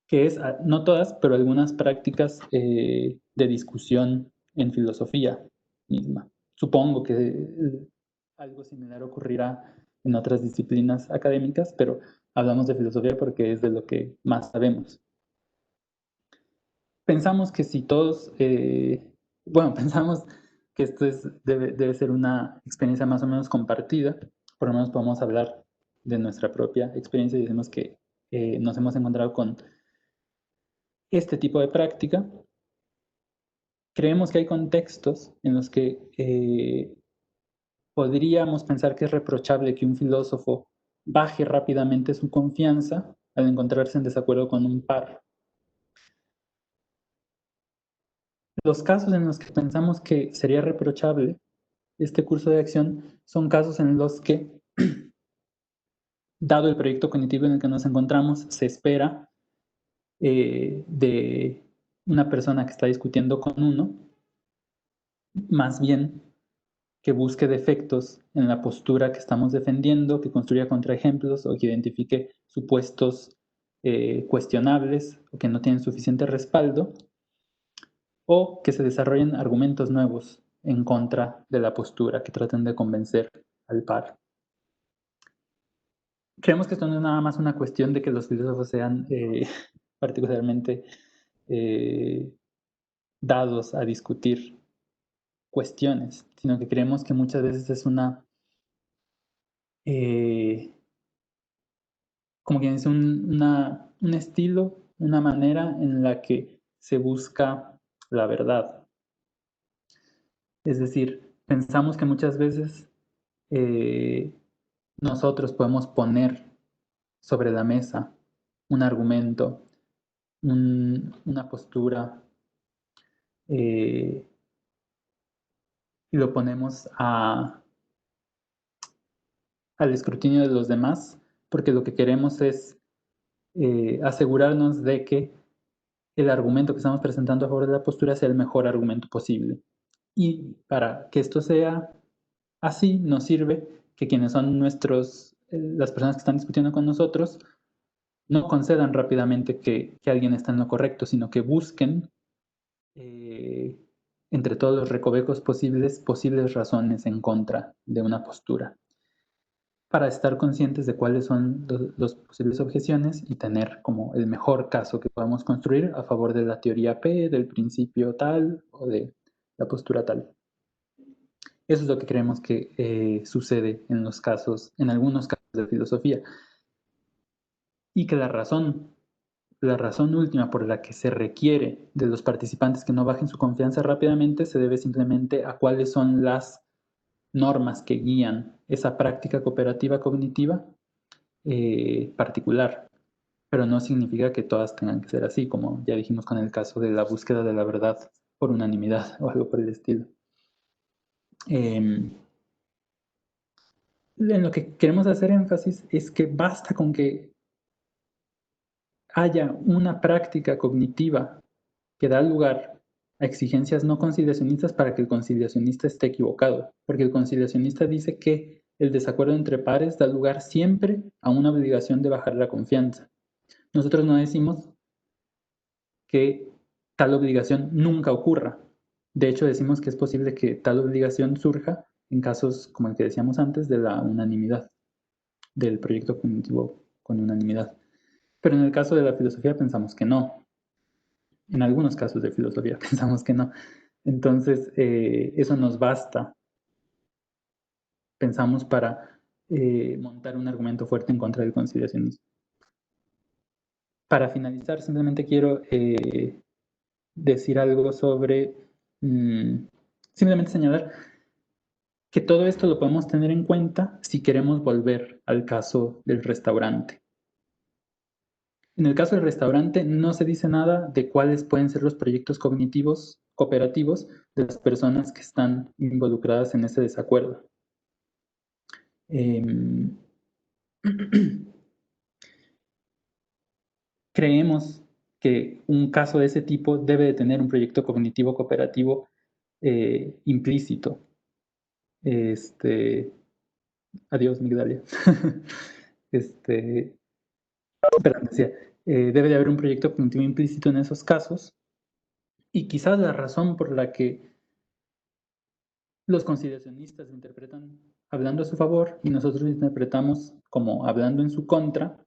que es, no todas, pero algunas prácticas de discusión en filosofía misma. Supongo que algo similar ocurrirá en otras disciplinas académicas, pero hablamos de filosofía porque es de lo que más sabemos. Pensamos que si todos, pensamos que esto debe ser una experiencia más o menos compartida, por lo menos podemos hablar de nuestra propia experiencia y decimos que nos hemos encontrado con este tipo de práctica. Creemos que hay contextos en los que podríamos pensar que es reprochable que un filósofo baje rápidamente su confianza al encontrarse en desacuerdo con un par. Los casos en los que pensamos que sería reprochable este curso de acción son casos en los que, dado el proyecto cognitivo en el que nos encontramos, se espera de una persona que está discutiendo con uno, más bien que busque defectos en la postura que estamos defendiendo, que construya contraejemplos o que identifique supuestos cuestionables o que no tienen suficiente respaldo, o que se desarrollen argumentos nuevos en contra de la postura que traten de convencer al par. Creemos que esto no es nada más una cuestión de que los filósofos sean particularmente dados a discutir cuestiones, sino que creemos que muchas veces es como que es un estilo, una manera en la que se busca la verdad. Es decir, pensamos que muchas veces nosotros podemos poner sobre la mesa un argumento, una postura, y lo ponemos al escrutinio de los demás, porque lo que queremos es asegurarnos de que el argumento que estamos presentando a favor de la postura sea el mejor argumento posible. Y para que esto sea así, nos sirve que quienes son las personas que están discutiendo con nosotros, no concedan rápidamente que alguien está en lo correcto, sino que busquen entre todos los recovecos posibles razones en contra de una postura, para estar conscientes de cuáles son las posibles objeciones y tener como el mejor caso que podamos construir a favor de la teoría P, del principio tal o de la postura tal. Eso es lo que creemos que sucede en algunos casos de filosofía. Y que la razón última por la que se requiere de los participantes que no bajen su confianza rápidamente se debe simplemente a cuáles son las normas que guían esa práctica cooperativa cognitiva particular. Pero no significa que todas tengan que ser así, como ya dijimos con el caso de la búsqueda de la verdad por unanimidad o algo por el estilo. En lo que queremos hacer énfasis es que basta con que haya una práctica cognitiva que da lugar a exigencias no conciliacionistas para que el conciliacionista esté equivocado, porque el conciliacionista dice que el desacuerdo entre pares da lugar siempre a una obligación de bajar la confianza. Nosotros no decimos que tal obligación nunca ocurra. De hecho, decimos que es posible que tal obligación surja en casos como el que decíamos antes de la unanimidad, del proyecto cognitivo con unanimidad. Pero en el caso de la filosofía pensamos que no. En algunos casos de filosofía pensamos que no. Entonces, eso nos basta, pensamos, para montar un argumento fuerte en contra del conciliacionismo. Para finalizar, simplemente quiero decir algo sobre, simplemente señalar que todo esto lo podemos tener en cuenta si queremos volver al caso del restaurante. En el caso del restaurante no se dice nada de cuáles pueden ser los proyectos cognitivos cooperativos de las personas que están involucradas en ese desacuerdo. Creemos que un caso de ese tipo debe de tener un proyecto cognitivo cooperativo implícito. Adiós, Migdalia. Perdón, decía, debe de haber un proyecto cognitivo implícito en esos casos, y quizás la razón por la que los conciliacionistas interpretan hablando a su favor y nosotros interpretamos como hablando en su contra,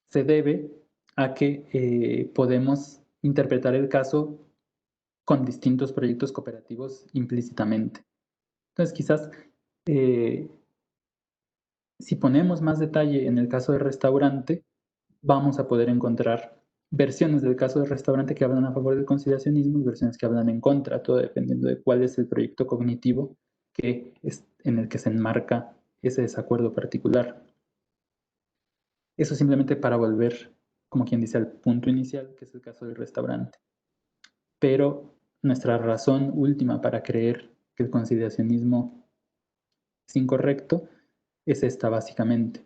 se debe a que podemos interpretar el caso con distintos proyectos cooperativos implícitamente. Entonces, quizás si ponemos más detalle en el caso del restaurante, vamos a poder encontrar versiones del caso del restaurante que hablan a favor del conciliacionismo y versiones que hablan en contra, todo dependiendo de cuál es el proyecto cognitivo que es en el que se enmarca ese desacuerdo particular. Eso simplemente para volver, como quien dice, al punto inicial, que es el caso del restaurante. Pero nuestra razón última para creer que el conciliacionismo es incorrecto es esta, básicamente,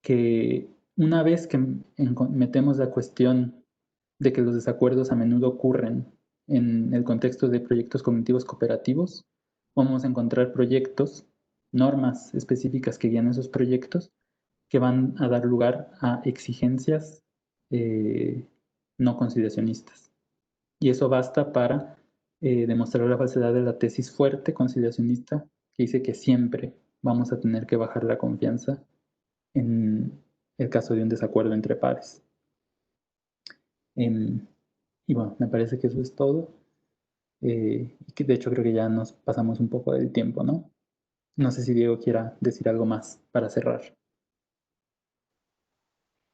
que una vez que metemos la cuestión de que los desacuerdos a menudo ocurren en el contexto de proyectos cognitivos cooperativos, vamos a encontrar proyectos, normas específicas que guían esos proyectos, que van a dar lugar a exigencias no conciliacionistas. Y eso basta para demostrar la falsedad de la tesis fuerte conciliacionista que dice que siempre vamos a tener que bajar la confianza en el caso de un desacuerdo entre pares. Y bueno, me parece que eso es todo. Y que de hecho creo que ya nos pasamos un poco del tiempo, ¿no? No sé si Diego quiera decir algo más para cerrar.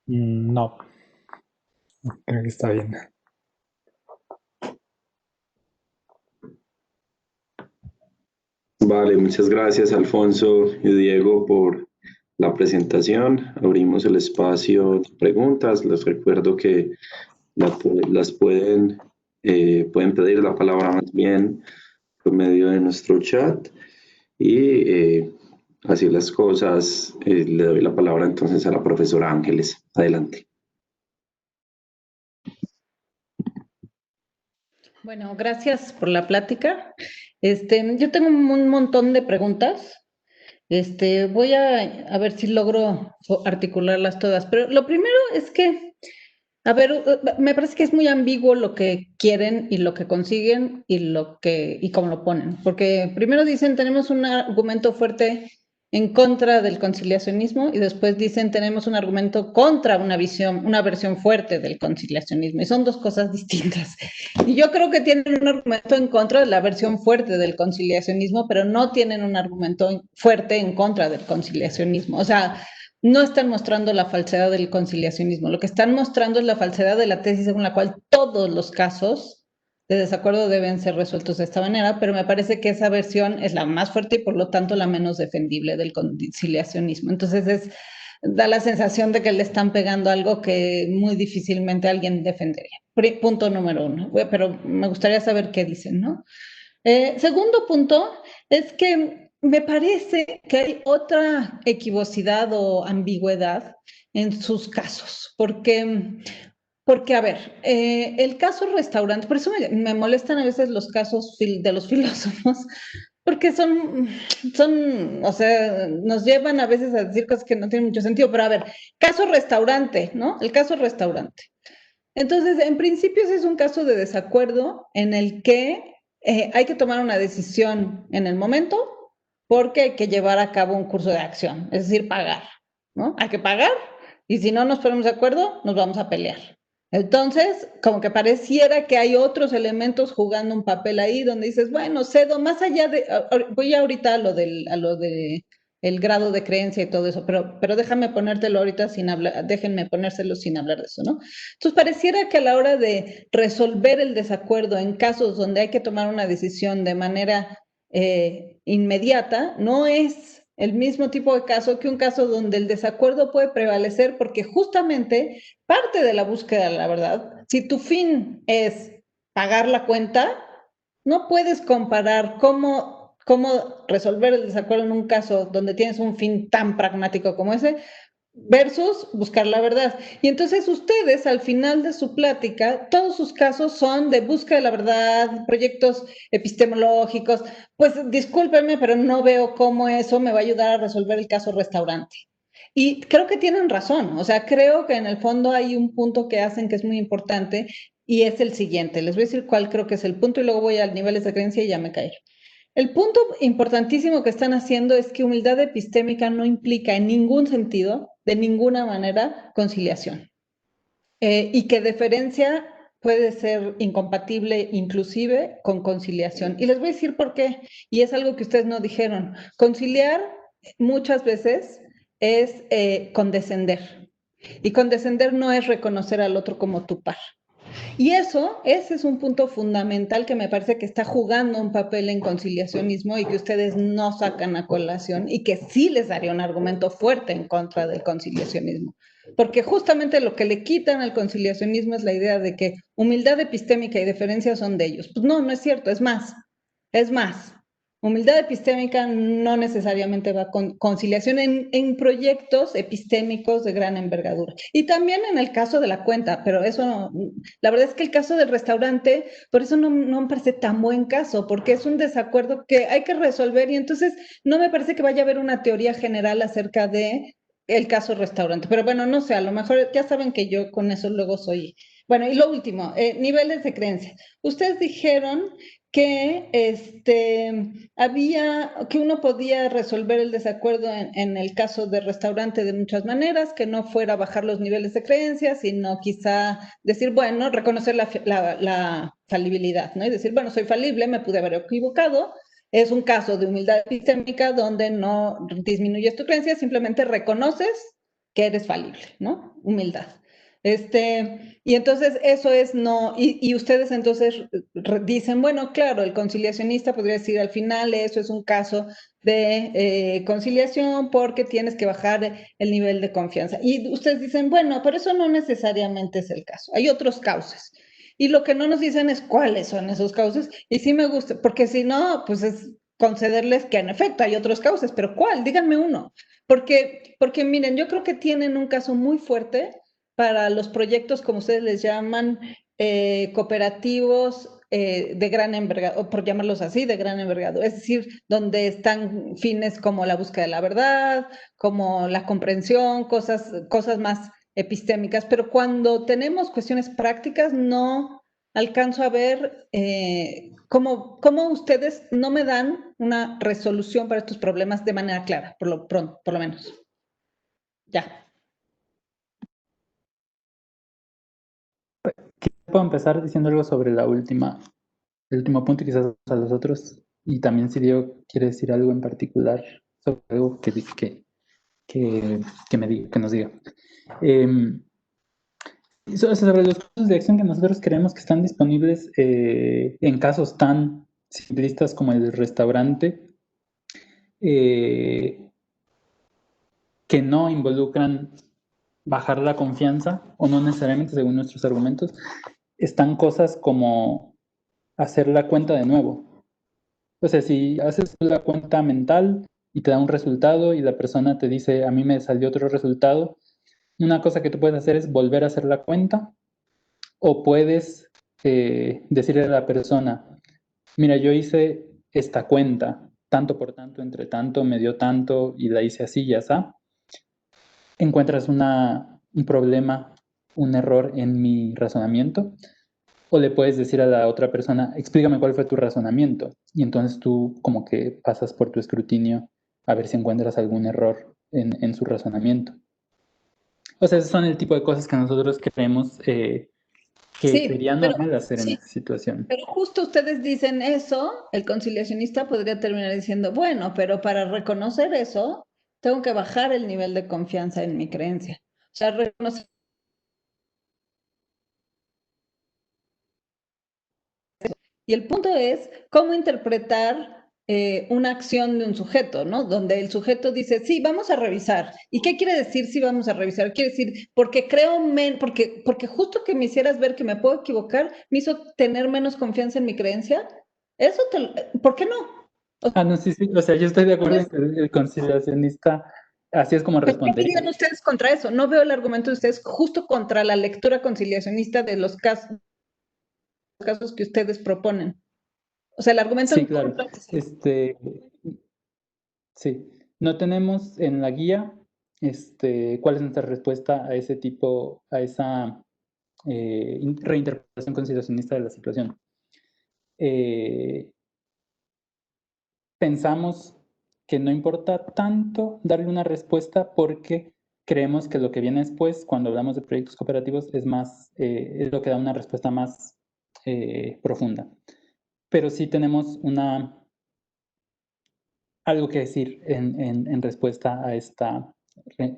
No, creo que está bien. Vale, muchas gracias Alfonso y Diego por la presentación. Abrimos el espacio de preguntas. Les recuerdo que las pueden pedir la palabra más bien por medio de nuestro chat. Y así las cosas, le doy la palabra entonces a la profesora Ángeles. Adelante. Bueno, gracias por la plática. Yo tengo un montón de preguntas. Voy a ver si logro articularlas todas. Pero lo primero es que, a ver, me parece que es muy ambiguo lo que quieren y lo que consiguen y cómo lo ponen. Porque primero dicen, tenemos un argumento fuerte en contra del conciliacionismo, y después dicen, tenemos un argumento contra una versión fuerte del conciliacionismo. Y son dos cosas distintas. Y yo creo que tienen un argumento en contra de la versión fuerte del conciliacionismo, pero no tienen un argumento fuerte en contra del conciliacionismo. O sea, no están mostrando la falsedad del conciliacionismo. Lo que están mostrando es la falsedad de la tesis según la cual todos los casos de desacuerdo deben ser resueltos de esta manera, pero me parece que esa versión es la más fuerte y por lo tanto la menos defendible del conciliacionismo. Entonces da la sensación de que le están pegando algo que muy difícilmente alguien defendería. Punto número uno, pero me gustaría saber qué dicen, ¿no? Segundo punto es que me parece que hay otra equivocidad o ambigüedad en sus casos, porque a ver, el caso restaurante, por eso me molestan a veces los casos de los filósofos, porque o sea, nos llevan a veces a decir cosas que no tienen mucho sentido, pero a ver, caso restaurante, ¿no? El caso restaurante. Entonces, en principio ese es un caso de desacuerdo en el que hay que tomar una decisión en el momento porque hay que llevar a cabo un curso de acción, es decir, pagar, ¿no? Hay que pagar y si no nos ponemos de acuerdo, nos vamos a pelear. Entonces, como que pareciera que hay otros elementos jugando un papel ahí donde dices, bueno, cedo más allá de, voy ahorita a lo de el grado de creencia y todo eso, pero déjame ponértelo ahorita sin hablar, déjenme ponérselo sin hablar de eso, ¿no? Entonces, pareciera que a la hora de resolver el desacuerdo en casos donde hay que tomar una decisión de manera inmediata, no es el mismo tipo de caso que un caso donde el desacuerdo puede prevalecer porque justamente parte de la búsqueda de la verdad, si tu fin es pagar la cuenta, no puedes comparar cómo resolver el desacuerdo en un caso donde tienes un fin tan pragmático como ese versus buscar la verdad. Y entonces ustedes al final de su plática, todos sus casos son de búsqueda de la verdad, proyectos epistemológicos. Pues discúlpenme, pero no veo cómo eso me va a ayudar a resolver el caso restaurante. Y creo que tienen razón, o sea, creo que en el fondo hay un punto que hacen que es muy importante y es el siguiente. Les voy a decir cuál creo que es el punto y luego voy a niveles de creencia y ya me callo. El punto importantísimo que están haciendo es que humildad epistémica no implica en ningún sentido, de ninguna manera, conciliación. Y que deferencia puede ser incompatible inclusive con conciliación. Y les voy a decir por qué, y es algo que ustedes no dijeron. Conciliar muchas veces es condescender. Y condescender no es reconocer al otro como tu par. Y ese es un punto fundamental que me parece que está jugando un papel en conciliacionismo y que ustedes no sacan a colación y que sí les daría un argumento fuerte en contra del conciliacionismo. Porque justamente lo que le quitan al conciliacionismo es la idea de que humildad epistémica y deferencia son de ellos. Pues no, no es cierto, es más. Es más, humildad epistémica no necesariamente va con conciliación en proyectos epistémicos de gran envergadura. Y también en el caso de la cuenta, pero eso no, la verdad es que el caso del restaurante, por eso no me parece tan buen caso, porque es un desacuerdo que hay que resolver y entonces no me parece que vaya a haber una teoría general acerca de el caso restaurante. Pero bueno, no sé, a lo mejor ya saben que yo con eso luego soy... Bueno, y lo último, niveles de creencia. Ustedes dijeron que que uno podía resolver el desacuerdo en el caso del restaurante de muchas maneras, que no fuera bajar los niveles de creencias, sino quizá decir, bueno, reconocer la falibilidad, ¿no? Y decir, bueno, soy falible, me pude haber equivocado. Es un caso de humildad epistémica donde no disminuyes tu creencia, simplemente reconoces que eres falible, ¿no? Humildad. Y entonces eso es no, y ustedes entonces dicen, bueno, claro, el conciliacionista podría decir al final eso es un caso de conciliación porque tienes que bajar el nivel de confianza. Y ustedes dicen, bueno, pero eso no necesariamente es el caso, hay otros causas. Y lo que no nos dicen es cuáles son esos causas, y sí me gusta, porque si no, pues es concederles que en efecto hay otros causas, pero ¿cuál? Díganme uno. Porque miren, yo creo que tienen un caso muy fuerte para los proyectos, como ustedes les llaman, cooperativos de gran envergadura, o por llamarlos así, de gran envergadura, es decir, donde están fines como la búsqueda de la verdad, como la comprensión, cosas más epistémicas, pero cuando tenemos cuestiones prácticas no alcanzo a ver cómo ustedes no me dan una resolución para estos problemas de manera clara, por lo menos. Ya. Puedo empezar diciendo algo sobre el último punto y quizás a los otros. Y también si Diego quiere decir algo en particular sobre algo que nos diga. Sobre los cursos de acción que nosotros creemos que están disponibles en casos tan simplistas como el restaurante, que no involucran bajar la confianza, o no necesariamente según nuestros argumentos, están cosas como hacer la cuenta de nuevo. O sea, si haces la cuenta mental y te da un resultado y la persona te dice, a mí me salió otro resultado, una cosa que tú puedes hacer es volver a hacer la cuenta, o puedes decirle a la persona, mira, yo hice esta cuenta, tanto por tanto, entre tanto, me dio tanto y la hice así y así. Encuentras un problema un error en mi razonamiento, o le puedes decir a la otra persona, explícame cuál fue tu razonamiento, y entonces tú como que pasas por tu escrutinio a ver si encuentras algún error en su razonamiento. O sea, esos son el tipo de cosas que nosotros creemos que Sí, sería normal hacer en sí, esta situación. pero justo ustedes dicen eso, el conciliacionista podría terminar diciendo, bueno, pero para reconocer eso, tengo que bajar el nivel de confianza en mi creencia. O sea, reconocer. Y el punto es cómo interpretar una acción de un sujeto, ¿no? Donde el sujeto dice, sí, vamos a revisar. ¿Y qué quiere decir sí vamos a revisar? Quiere decir, porque creo, porque justo que me hicieras ver que me puedo equivocar, me hizo tener menos confianza en mi creencia. Eso, ¿por qué no? No, sí, sí, o sea, yo estoy de acuerdo en que el conciliacionista, así es como ¿Qué respondería. dirían ustedes contra eso? No veo el argumento de ustedes justo contra la lectura conciliacionista de los casos que ustedes proponen. O sea, el argumento Sí, en claro. contra Sí, no tenemos en la guía cuál es nuestra respuesta a ese tipo, a esa reinterpretación conciliacionista de la situación. Pensamos que no importa tanto darle una respuesta porque creemos que lo que viene después, cuando hablamos de proyectos cooperativos, es es lo que da una respuesta más profunda. Pero sí tenemos algo que decir en respuesta a esta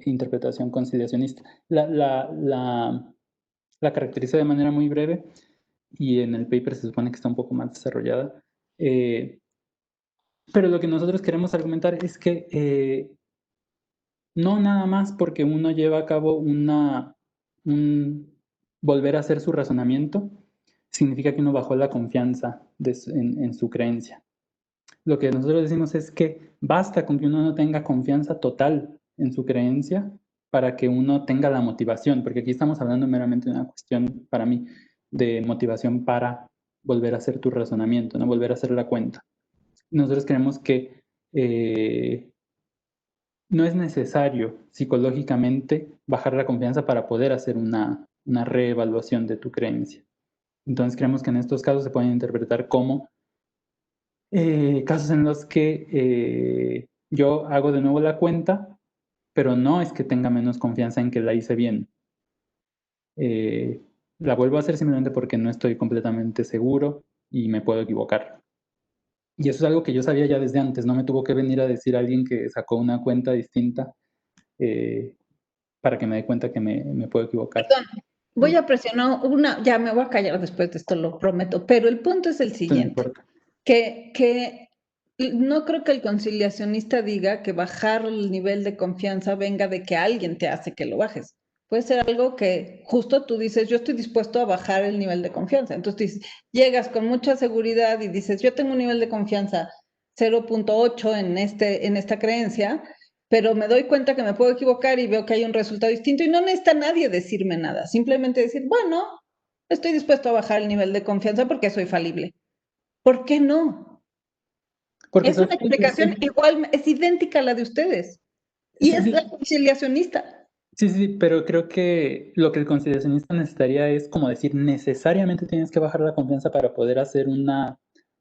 interpretación conciliacionista. La caracterizo de manera muy breve y en el paper se supone que está un poco más desarrollada. Pero lo que nosotros queremos argumentar es que no nada más porque uno lleva a cabo volver a hacer su razonamiento, significa que uno bajó la confianza en su creencia. Lo que nosotros decimos es que basta con que uno no tenga confianza total en su creencia para que uno tenga la motivación, porque aquí estamos hablando meramente de una cuestión para mí de motivación para volver a hacer tu razonamiento, no volver a hacer la cuenta. Nosotros creemos que no es necesario psicológicamente bajar la confianza para poder hacer una reevaluación de tu creencia. Entonces creemos que en estos casos se pueden interpretar como casos en los que yo hago de nuevo la cuenta, pero no es que tenga menos confianza en que la hice bien. La vuelvo a hacer simplemente porque no estoy completamente seguro y me puedo equivocar. Y eso es algo que yo sabía ya desde antes, no me tuvo que venir a decir alguien que sacó una cuenta distinta para que me dé cuenta que me puedo equivocar. Perdón, voy a presionar ya me voy a callar después de esto, lo prometo, pero el punto es el siguiente, que no creo que el conciliacionista diga que bajar el nivel de confianza venga de que alguien te hace que lo bajes. Puede ser algo que justo tú dices, yo estoy dispuesto a bajar el nivel de confianza. Entonces llegas con mucha seguridad y dices, yo tengo un nivel de confianza 0.8 en esta creencia, pero me doy cuenta que me puedo equivocar y veo que hay un resultado distinto y no necesita nadie decirme nada, simplemente decir, bueno, estoy dispuesto a bajar el nivel de confianza porque soy falible. ¿Por qué no? Porque Es una explicación igual, es idéntica a la de ustedes. Y es la conciliacionista. Sí, pero creo que lo que el conciliacionista necesitaría es como decir, necesariamente tienes que bajar la confianza para poder hacer un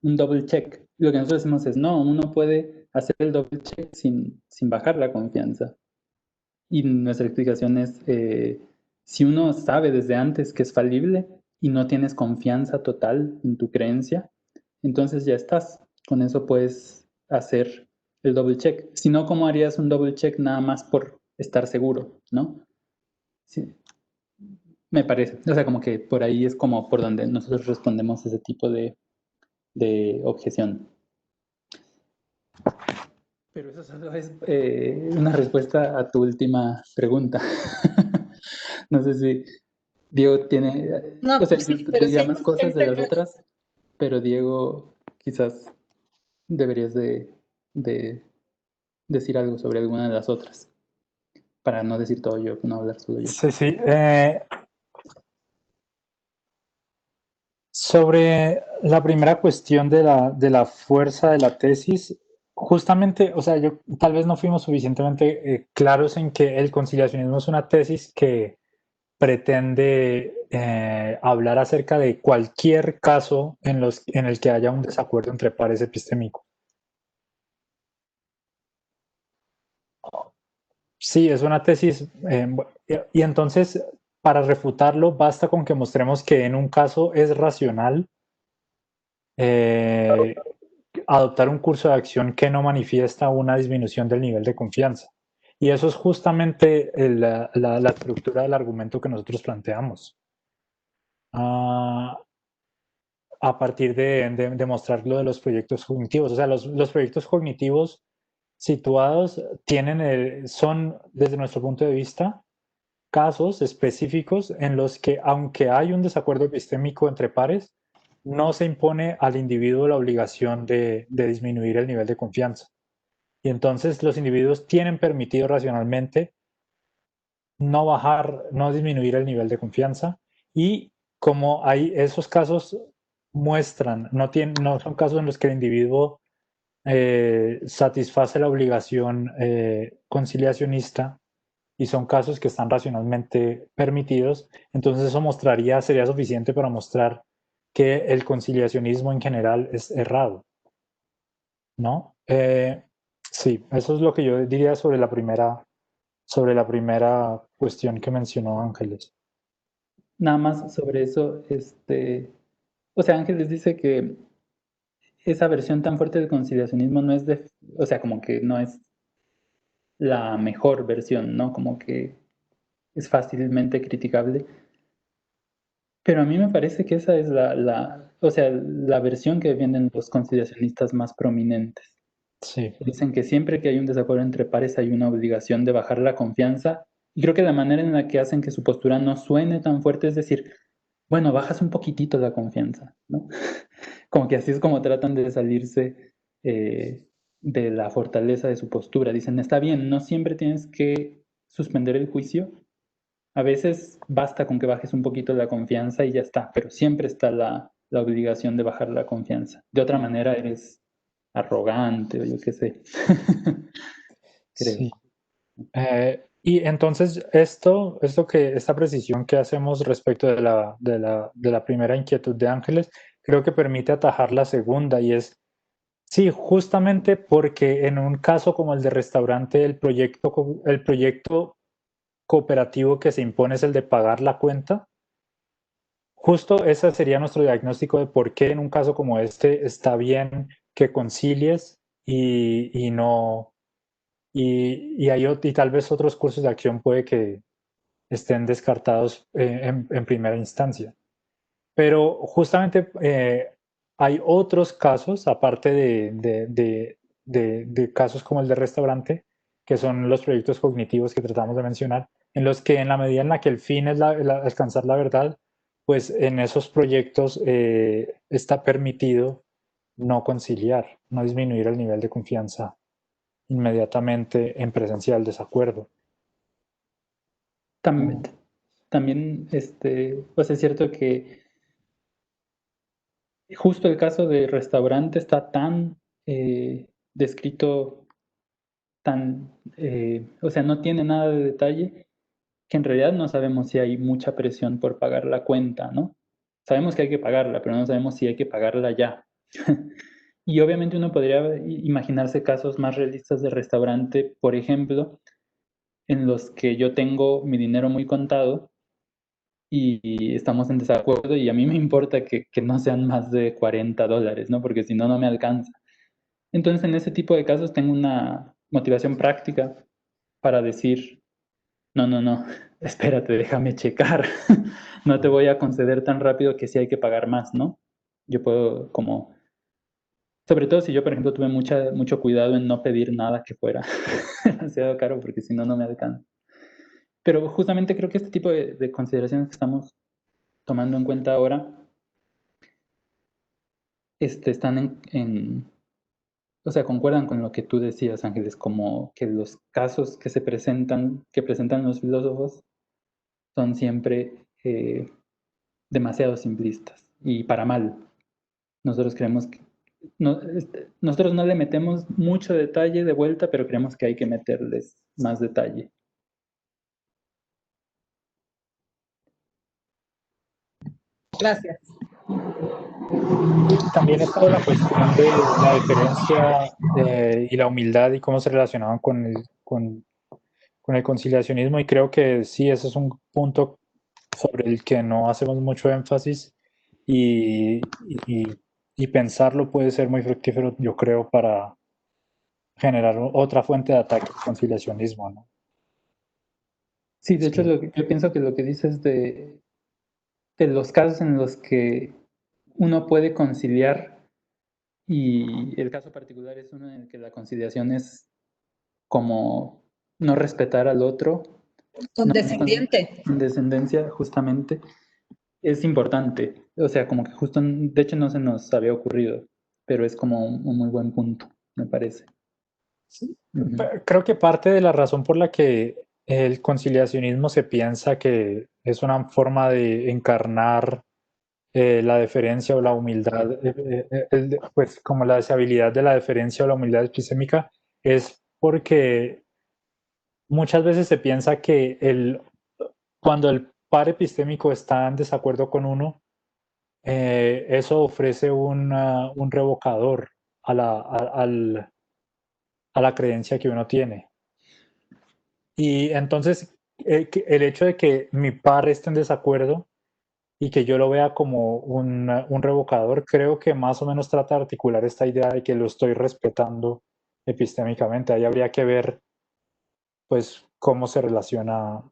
double check. Lo que nosotros decimos es, no, uno puede hacer el double check sin bajar la confianza. Y nuestra explicación es, si uno sabe desde antes que es falible y no tienes confianza total en tu creencia, entonces ya estás. Con eso puedes hacer el double check. Si no, ¿cómo harías un double check nada más por estar seguro, ¿no? Sí, me parece. O sea, como que por ahí es como por donde nosotros respondemos ese tipo de objeción. Pero eso solo es una respuesta a tu última pregunta. No sé si Diego tiene, No, o sea, sí, yo pero diría sí, más cosas de las otras, pero Diego quizás deberías de decir algo sobre alguna de las otras, para no decir todo yo, no hablar solo yo. Sí. Sobre la primera cuestión de la fuerza de la tesis, justamente, o sea, yo tal vez no fuimos suficientemente claros en que el conciliacionismo es una tesis que pretende hablar acerca de cualquier caso en el que haya un desacuerdo entre pares epistémicos. Sí, es una tesis. Y entonces, para refutarlo, basta con que mostremos que en un caso es racional adoptar un curso de acción que no manifiesta una disminución del nivel de confianza. Y eso es justamente la estructura del argumento que nosotros planteamos. A partir de mostrar lo de los proyectos cognitivos. O sea, los proyectos cognitivos situados son, desde nuestro punto de vista, casos específicos en los que, aunque hay un desacuerdo epistémico entre pares, no se impone al individuo la obligación de disminuir el nivel de confianza. Y entonces los individuos tienen permitido racionalmente no disminuir el nivel de confianza. Y como hay esos casos muestran, no son casos en los que el individuo satisface la obligación conciliacionista, y son casos que están racionalmente permitidos, entonces eso sería suficiente para mostrar que el conciliacionismo en general es errado, ¿no? Sí, eso es lo que yo diría sobre la primera cuestión que mencionó Ángeles. Nada más sobre eso, o sea, Ángeles dice que esa versión tan fuerte del conciliacionismo no es o sea, como que no es la mejor versión, ¿no? Como que es fácilmente criticable. Pero a mí me parece que esa es o sea, la versión que defienden los conciliacionistas más prominentes. Sí. Dicen que siempre que hay un desacuerdo entre pares hay una obligación de bajar la confianza. Y creo que la manera en la que hacen que su postura no suene tan fuerte es decir, bueno, bajas un poquitito la confianza, ¿no? Como que así es como tratan de salirse de la fortaleza de su postura. Dicen, está bien, no siempre tienes que suspender el juicio. A veces basta con que bajes un poquito la confianza y ya está, pero siempre está la obligación de bajar la confianza. De otra manera eres arrogante o yo qué sé. Creo. Sí. Y entonces esta precisión que hacemos respecto de la primera inquietud de Ángeles, creo que permite atajar la segunda, y es, sí, justamente porque en un caso como el de restaurante, el proyecto cooperativo que se impone es el de pagar la cuenta. Justo ese sería nuestro diagnóstico de por qué en un caso como este está bien que concilies y no... y tal vez otros cursos de acción puede que estén descartados en primera instancia. Pero justamente hay otros casos, aparte de casos como el de restaurante, que son los proyectos cognitivos que tratamos de mencionar, en los que en la medida en la que el fin es alcanzar la verdad, pues en esos proyectos está permitido no conciliar, no disminuir el nivel de confianza inmediatamente en presencia del desacuerdo. También, pues es cierto que justo el caso de restaurante está tan descrito, o sea, no tiene nada de detalle, que en realidad no sabemos si hay mucha presión por pagar la cuenta, ¿no? Sabemos que hay que pagarla, pero no sabemos si hay que pagarla ya. Y obviamente uno podría imaginarse casos más realistas de restaurante, por ejemplo, en los que yo tengo mi dinero muy contado y estamos en desacuerdo y a mí me importa que no sean más de $40, ¿no? Porque si no, no me alcanza. Entonces, en ese tipo de casos tengo una motivación práctica para decir, no, espérate, déjame checar. No te voy a conceder tan rápido que sí hay que pagar más, ¿no? Yo puedo sobre todo si yo, por ejemplo, tuve mucho cuidado en no pedir nada que fuera demasiado caro porque si no, no me alcanza. Pero justamente creo que este tipo de consideraciones que estamos tomando en cuenta ahora están o sea, concuerdan con lo que tú decías, Ángeles, como que los casos que presentan los filósofos son siempre demasiado simplistas y para mal. Nosotros creemos que nosotros no le metemos mucho detalle de vuelta, pero creemos que hay que meterles más detalle. Gracias. También está la cuestión de la diferencia y la humildad y cómo se relacionaban con el conciliacionismo, y creo que sí, ese es un punto sobre el que no hacemos mucho énfasis, y, y- y pensarlo puede ser muy fructífero, yo creo, para generar otra fuente de ataque al conciliacionismo, ¿no? Sí, de hecho, Sí. yo pienso que lo que dices de los casos en los que uno puede conciliar, y el caso particular es uno en el que la conciliación es como no respetar al otro, Condescendiente. en descendencia, justamente, es importante. O sea, como que justo, de hecho no se nos había ocurrido, pero es como un muy buen punto, me parece. Creo que parte de la razón por la que el conciliacionismo se piensa que es una forma de encarnar la deferencia o la humildad, pues como la deshabilidad de la deferencia o la humildad epistémica, es porque muchas veces se piensa que cuando el par epistémico está en desacuerdo con uno, eso ofrece un revocador a a la creencia que uno tiene. Y entonces, el hecho de que mi par esté en desacuerdo y que yo lo vea como un revocador, creo que más o menos trata de articular esta idea de que lo estoy respetando epistémicamente. Ahí habría que ver, pues, cómo se relaciona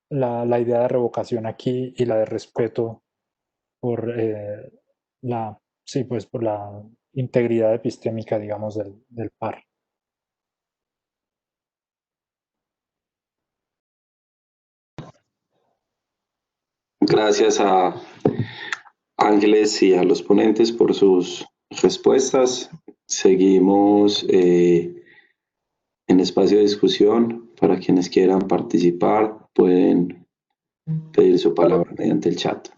la idea de revocación aquí y la de respeto por sí, pues, por la integridad epistémica, digamos, del par. Gracias a Ángeles y a los ponentes por sus respuestas. Seguimos en espacio de discusión. Para quienes quieran participar, pueden pedir su palabra mediante el chat.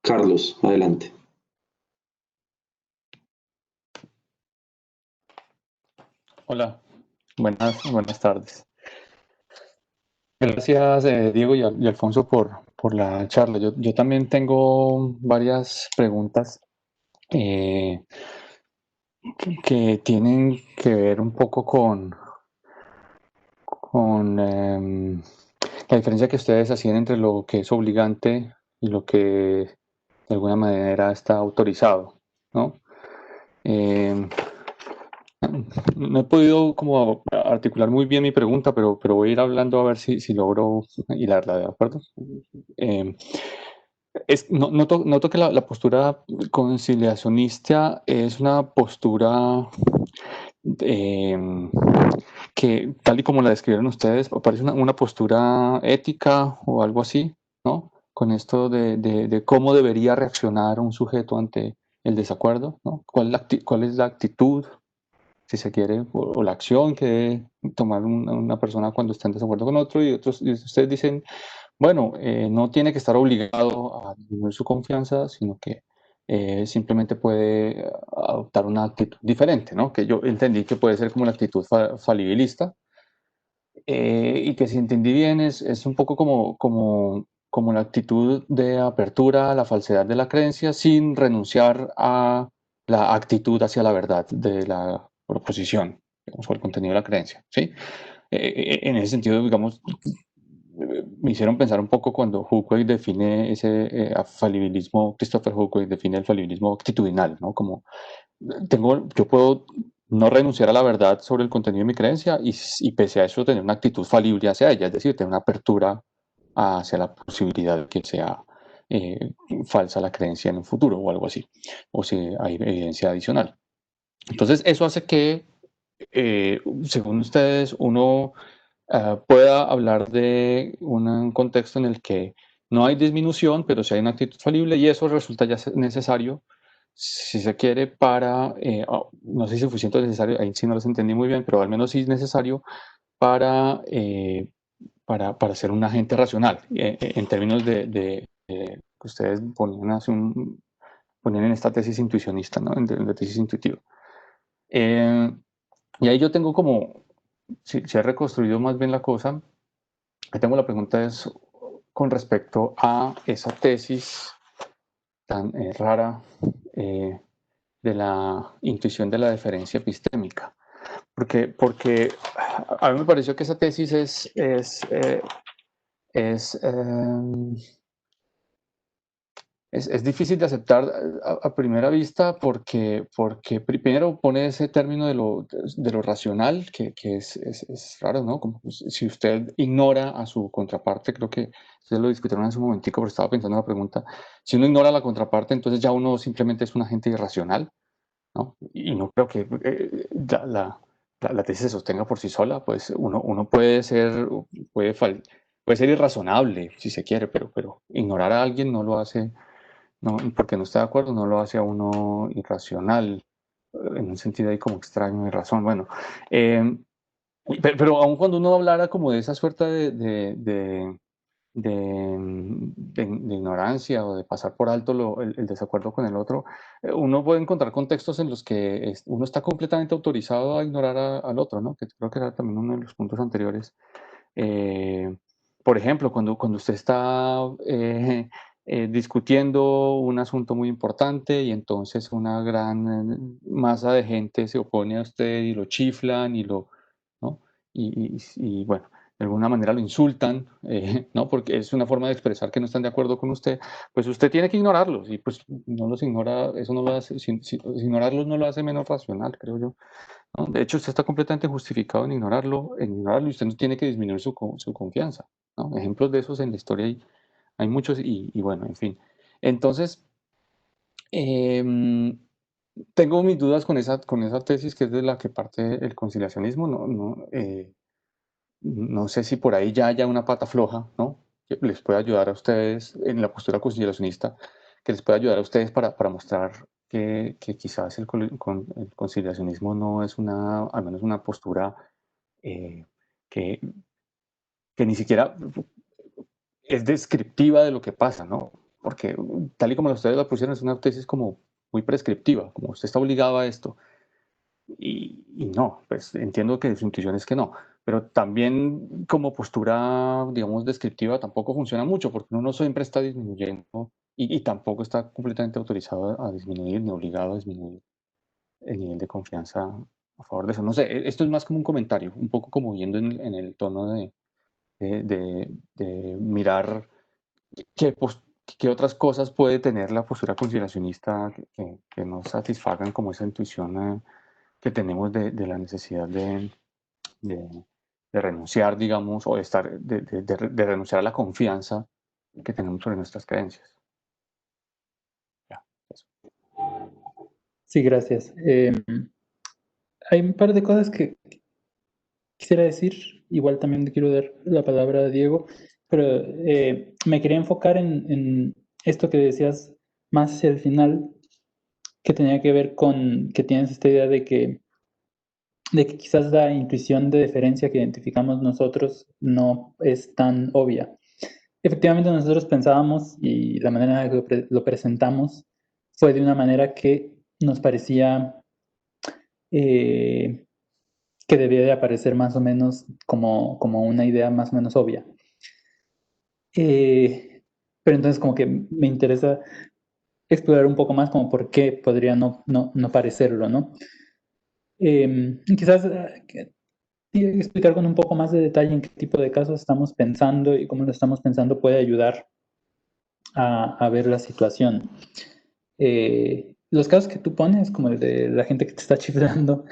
Carlos, adelante. Hola, buenas tardes. Gracias, Diego y Alfonso, por la charla. Yo también tengo varias preguntas que tienen que ver un poco con la diferencia que ustedes hacían entre lo que es obligante y lo que de alguna manera está autorizado, ¿no? No he podido como articular muy bien mi pregunta, pero voy a ir hablando a ver si logro hilarla, ¿de acuerdo? Noto que la postura conciliacionista es una postura que, tal y como la describieron ustedes, parece una postura ética o algo así, ¿no? Con esto de cómo debería reaccionar un sujeto ante el desacuerdo, ¿no? ¿Cuál es la actitud, si se quiere, o la acción que debe tomar una persona cuando está en desacuerdo con otro? Y ustedes dicen, bueno, no tiene que estar obligado a disminuir su confianza, sino que simplemente puede adoptar una actitud diferente, ¿no? Que yo entendí que puede ser como una actitud falibilista, y que, si entendí bien, es un poco como la actitud de apertura a la falsedad de la creencia sin renunciar a la actitud hacia la verdad de la proposición, digamos, o el contenido de la creencia, ¿sí? En ese sentido, digamos, me hicieron pensar un poco cuando Huckway define ese falibilismo, Christopher Huckway define el falibilismo actitudinal, ¿no? Como yo puedo no renunciar a la verdad sobre el contenido de mi creencia y pese a eso tener una actitud falible hacia ella, es decir, tener una apertura hacia la posibilidad de que sea falsa la creencia en un futuro o algo así, o si hay evidencia adicional. Entonces, eso hace que, según ustedes, uno pueda hablar de un contexto en el que no hay disminución, pero sí hay una actitud falible, y eso resulta ya necesario, si se quiere, no sé si suficiente o necesario, ahí sí no los entendí muy bien, pero al menos sí es necesario para, para ser un agente racional, en términos de que ustedes ponían en esta tesis intuicionista, ¿no? En la tesis intuitiva. Y ahí yo tengo como si he reconstruido más bien la cosa, tengo la pregunta es con respecto a esa tesis tan rara de la intuición de la deferencia epistémica. Porque a mí me pareció que esa tesis es difícil de aceptar a primera vista porque primero pone ese término de lo racional, que es raro, ¿no? Como si usted ignora a su contraparte, creo que ustedes lo discutieron hace un momentico, pero estaba pensando en la pregunta, si uno ignora a la contraparte, entonces ya uno simplemente es un agente irracional, ¿no? Y no creo que la tesis se sostenga por sí sola, pues uno puede ser irrazonable si se quiere, pero ignorar a alguien no lo hace, no, porque no está de acuerdo, no lo hace a uno irracional, en un sentido ahí como extraño de razón. Bueno, pero aun cuando uno hablara como de esa suerte de ignorancia o de pasar por alto el desacuerdo con el otro, uno puede encontrar contextos en los que uno está completamente autorizado a ignorar al otro, ¿no? Que creo que era también uno de los puntos anteriores. Por ejemplo, cuando usted está discutiendo un asunto muy importante y entonces una gran masa de gente se opone a usted y lo chiflan ¿no? Y bueno, de alguna manera lo insultan, ¿no? Porque es una forma de expresar que no están de acuerdo con usted, pues usted tiene que ignorarlos y pues no los ignora, eso no lo hace, ignorarlos no lo hace menos racional, creo yo, ¿no? De hecho, usted está completamente justificado en ignorarlo y usted no tiene que disminuir su confianza, ¿no? Ejemplos de esos en la historia hay muchos y bueno, en fin. Entonces, tengo mis dudas con esa tesis que es de la que parte el conciliacionismo. No sé si por ahí ya haya una pata floja, ¿no? Que les pueda ayudar a ustedes en la postura conciliacionista, que les pueda ayudar a ustedes para mostrar que quizás el conciliacionismo no es al menos una postura que, que ni siquiera es descriptiva de lo que pasa, ¿no? Porque tal y como ustedes la pusieron, es una tesis como muy prescriptiva, como usted está obligado a esto. Y no, pues entiendo que su intuición es que no, pero también como postura, digamos, descriptiva tampoco funciona mucho, porque uno no siempre está disminuyendo y tampoco está completamente autorizado a disminuir ni obligado a disminuir el nivel de confianza a favor de eso. No sé, esto es más como un comentario, un poco como viendo en el tono de mirar qué, qué otras cosas puede tener la postura consideracionista que nos satisfagan como esa intuición que tenemos de la necesidad de renunciar, digamos, o de renunciar a la confianza que tenemos sobre nuestras creencias. Ya, eso. Sí, gracias. Hay un par de cosas que quisiera decir, igual también le quiero dar la palabra a Diego, pero me quería enfocar en esto que decías más hacia el final, que tenía que ver con que tienes esta idea de que quizás la intuición de deferencia que identificamos nosotros no es tan obvia. Efectivamente, nosotros pensábamos, y la manera en la que lo presentamos fue de una manera que nos parecía que debía de aparecer más o menos como una idea más o menos obvia. Pero entonces como que me interesa explorar un poco más como por qué podría no parecerlo, ¿no? Quizás explicar con un poco más de detalle en qué tipo de casos estamos pensando y cómo lo estamos pensando puede ayudar a ver la situación. Los casos que tú pones, como el de la gente que te está chiflando,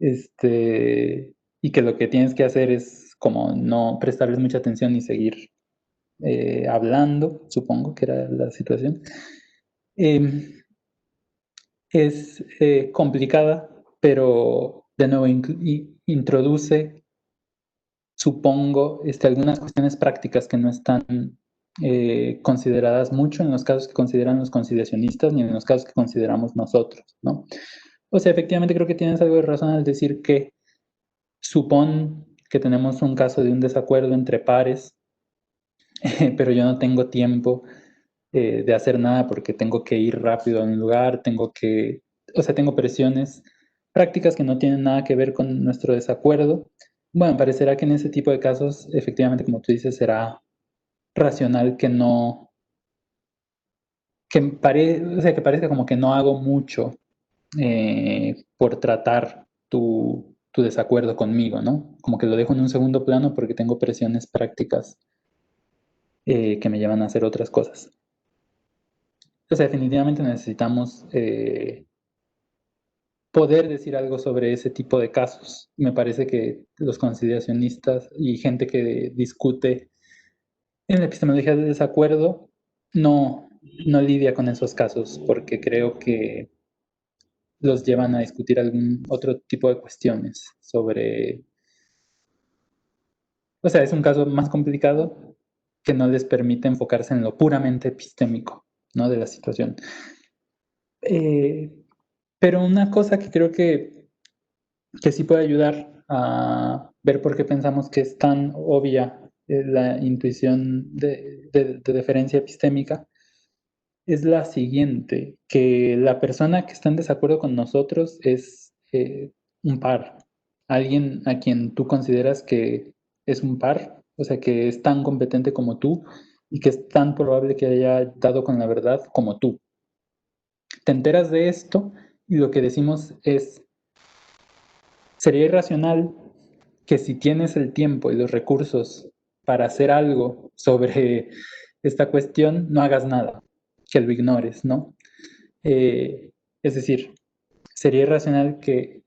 y que lo que tienes que hacer es como no prestarles mucha atención y seguir hablando, supongo que era la situación, es complicada, pero de nuevo introduce, supongo, algunas cuestiones prácticas que no están consideradas mucho en los casos que consideran los conciliacionistas ni en los casos que consideramos nosotros, ¿no? O sea, efectivamente creo que tienes algo de razón al decir que supón que tenemos un caso de un desacuerdo entre pares, pero yo no tengo tiempo de hacer nada porque tengo que ir rápido a un lugar, tengo presiones prácticas que no tienen nada que ver con nuestro desacuerdo, Bueno, parecerá que en ese tipo de casos, efectivamente, como tú dices, será racional que no, o sea, que parezca como que no hago mucho por tratar tu desacuerdo conmigo, ¿no? Como que lo dejo en un segundo plano porque tengo presiones prácticas que me llevan a hacer otras cosas. O sea, definitivamente necesitamos poder decir algo sobre ese tipo de casos. Me parece que los conciliacionistas y gente que discute en la epistemología del desacuerdo no lidia con esos casos porque creo que los llevan a discutir algún otro tipo de cuestiones sobre... O sea, es un caso más complicado que no les permite enfocarse en lo puramente epistémico, ¿no? De la situación. Pero una cosa que creo que sí puede ayudar a ver por qué pensamos que es tan obvia la intuición de deferencia epistémica es la siguiente, que la persona que está en desacuerdo con nosotros es un par, alguien a quien tú consideras que es un par, o sea, que es tan competente como tú y que es tan probable que haya dado con la verdad como tú. Te enteras de esto y lo que decimos es, sería irracional que si tienes el tiempo y los recursos para hacer algo sobre esta cuestión, no hagas nada, que lo ignores, ¿no? Es decir, sería irracional que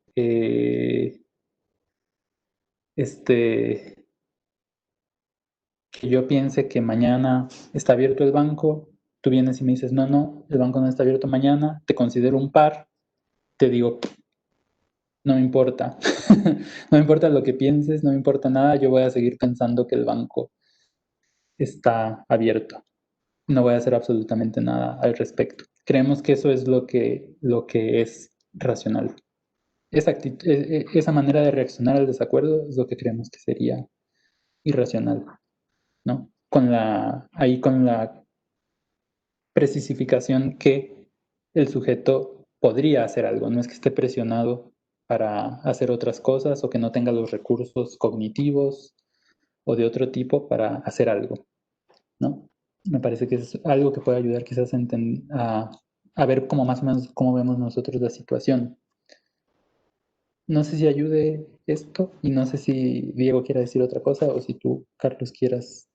que yo piense que mañana está abierto el banco, tú vienes y me dices, no, el banco no está abierto mañana, te considero un par, te digo, no me importa, no me importa lo que pienses, no me importa nada, yo voy a seguir pensando que el banco está abierto. No voy a hacer absolutamente nada al respecto. Creemos que eso es lo que es racional. Esa manera de reaccionar al desacuerdo es lo que creemos que sería irracional, ¿no? Ahí con la precisificación que el sujeto podría hacer algo, no es que esté presionado para hacer otras cosas o que no tenga los recursos cognitivos o de otro tipo para hacer algo, ¿no? Me parece que es algo que puede ayudar quizás a ver cómo más o menos cómo vemos nosotros la situación. No sé si ayude esto y no sé si Diego quiera decir otra cosa o si tú, Carlos, quieras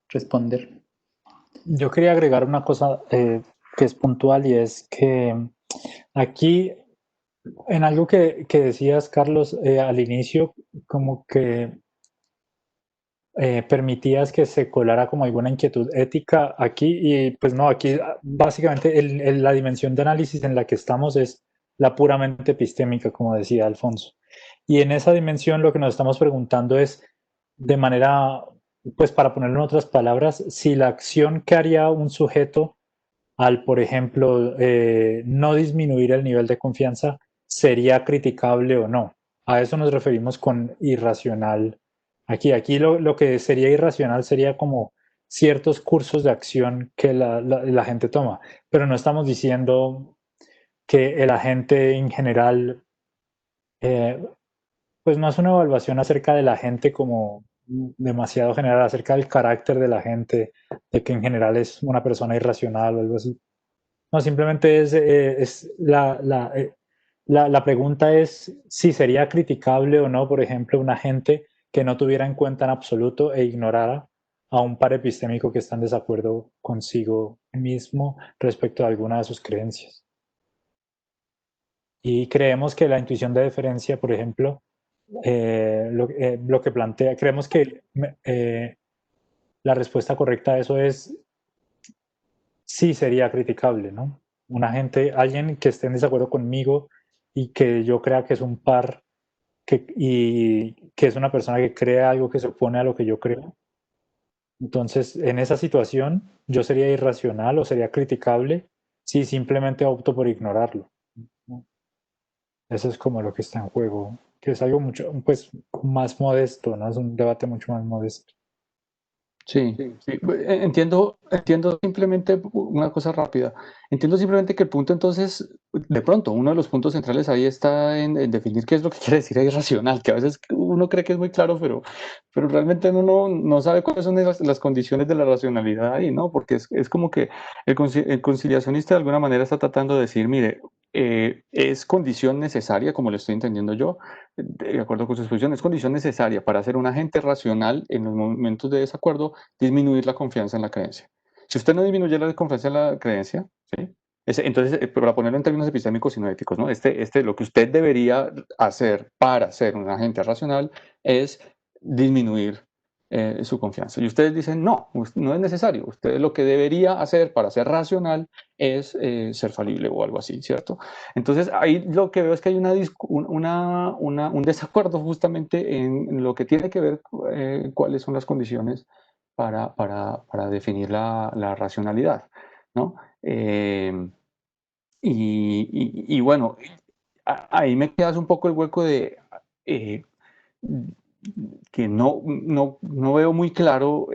responder. Yo quería agregar una cosa que es puntual y es que aquí, en algo que decías, Carlos, al inicio, como que permitías que se colara como alguna inquietud ética aquí y pues no, aquí básicamente la dimensión de análisis en la que estamos es la puramente epistémica, como decía Alfonso. Y en esa dimensión lo que nos estamos preguntando es de manera, pues para ponerlo en otras palabras, si la acción que haría un sujeto al, por ejemplo, no disminuir el nivel de confianza sería criticable o no. A eso nos referimos con irracional. Aquí lo que sería irracional sería como ciertos cursos de acción que la gente toma, pero no estamos diciendo que el agente en general, pues no es una evaluación acerca de la gente como demasiado general, acerca del carácter de la gente, de que en general es una persona irracional o algo así. No, simplemente es la pregunta es si sería criticable o no, por ejemplo, un agente que no tuviera en cuenta en absoluto e ignorara a un par epistémico que está en desacuerdo consigo mismo respecto a alguna de sus creencias. Y creemos que la intuición de deferencia, por ejemplo, lo que plantea, creemos que la respuesta correcta a eso es sí sería criticable, ¿no? Alguien que esté en desacuerdo conmigo y que yo crea que es un par y que es una persona que cree algo que se opone a lo que yo creo. Entonces, en esa situación, yo sería irracional o sería criticable si simplemente opto por ignorarlo, ¿no? Eso es como lo que está en juego, que es algo mucho, pues, más modesto, ¿no? Es un debate mucho más modesto. Sí, entiendo entiendo simplemente una cosa rápida. Entiendo simplemente que el punto entonces, de pronto, uno de los puntos centrales ahí está en definir qué es lo que quiere decir ahí racional, que a veces uno cree que es muy claro, pero realmente uno no sabe cuáles son las condiciones de la racionalidad ahí, ¿no? Porque es como que el conciliacionista de alguna manera está tratando de decir, mire, es condición necesaria, como lo estoy entendiendo yo, de acuerdo con su exposición, es condición necesaria para ser un agente racional en los momentos de desacuerdo, disminuir la confianza en la creencia. Si usted no disminuye la confianza en la creencia, ¿sí? Entonces, para ponerlo en términos epistémicos y no éticos, ¿no? Lo que usted debería hacer para ser un agente racional es disminuir su confianza. Y ustedes dicen, no, no es necesario. Usted lo que debería hacer para ser racional es ser falible o algo así, ¿cierto? Entonces, ahí lo que veo es que hay un desacuerdo justamente en lo que tiene que ver cuáles son las condiciones para definir la racionalidad, ¿no? Y bueno, ahí me quedas un poco el hueco de que no veo muy claro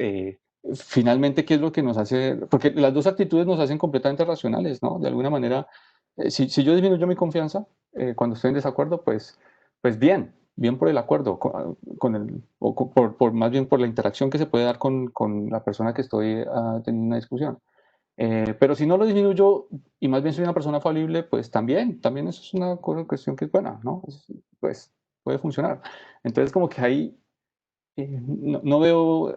finalmente qué es lo que nos hace, porque las dos actitudes nos hacen completamente racionales, ¿no? De alguna manera, si yo disminuyo mi confianza cuando estoy en desacuerdo, pues bien por el acuerdo, más bien por la interacción que se puede dar con la persona que estoy teniendo una discusión. Pero si no lo disminuyo y más bien soy una persona falible, pues también eso es una cuestión que es buena, ¿no? Pues puede funcionar. Entonces, como que ahí no veo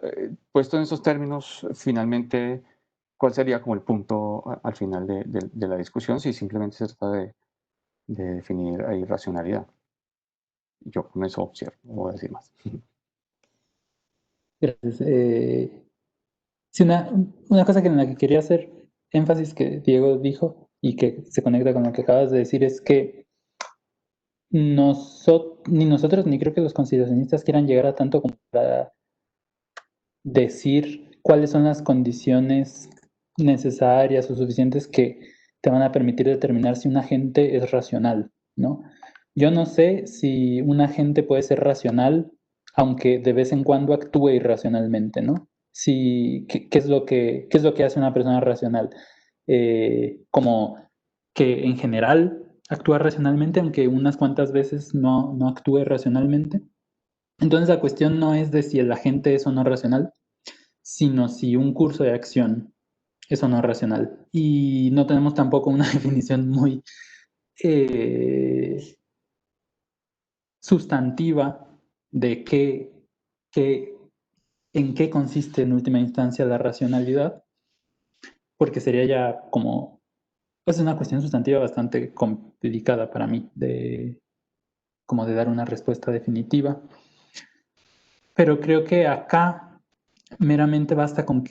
puesto en esos términos finalmente cuál sería como el punto al final de la discusión, si simplemente se trata de definir ahí racionalidad. Yo con eso cierro, no voy a decir más. Gracias. Sí, una cosa en la que quería hacer énfasis que Diego dijo y que se conecta con lo que acabas de decir es que ni nosotros ni creo que los conspiracionistas quieran llegar a tanto como para decir cuáles son las condiciones necesarias o suficientes que te van a permitir determinar si un agente es racional, ¿no? Yo no sé si un agente puede ser racional, aunque de vez en cuando actúe irracionalmente, ¿no? ¿Qué es lo que hace una persona racional? Como que en general actúa racionalmente, aunque unas cuantas veces no actúe racionalmente. Entonces la cuestión no es de si el agente es o no racional, sino si un curso de acción es o no racional. Y no tenemos tampoco una definición muy sustantiva de en qué consiste en última instancia la racionalidad, porque sería ya como, pues una cuestión sustantiva bastante complicada para mí como de dar una respuesta definitiva. Pero creo que acá meramente basta con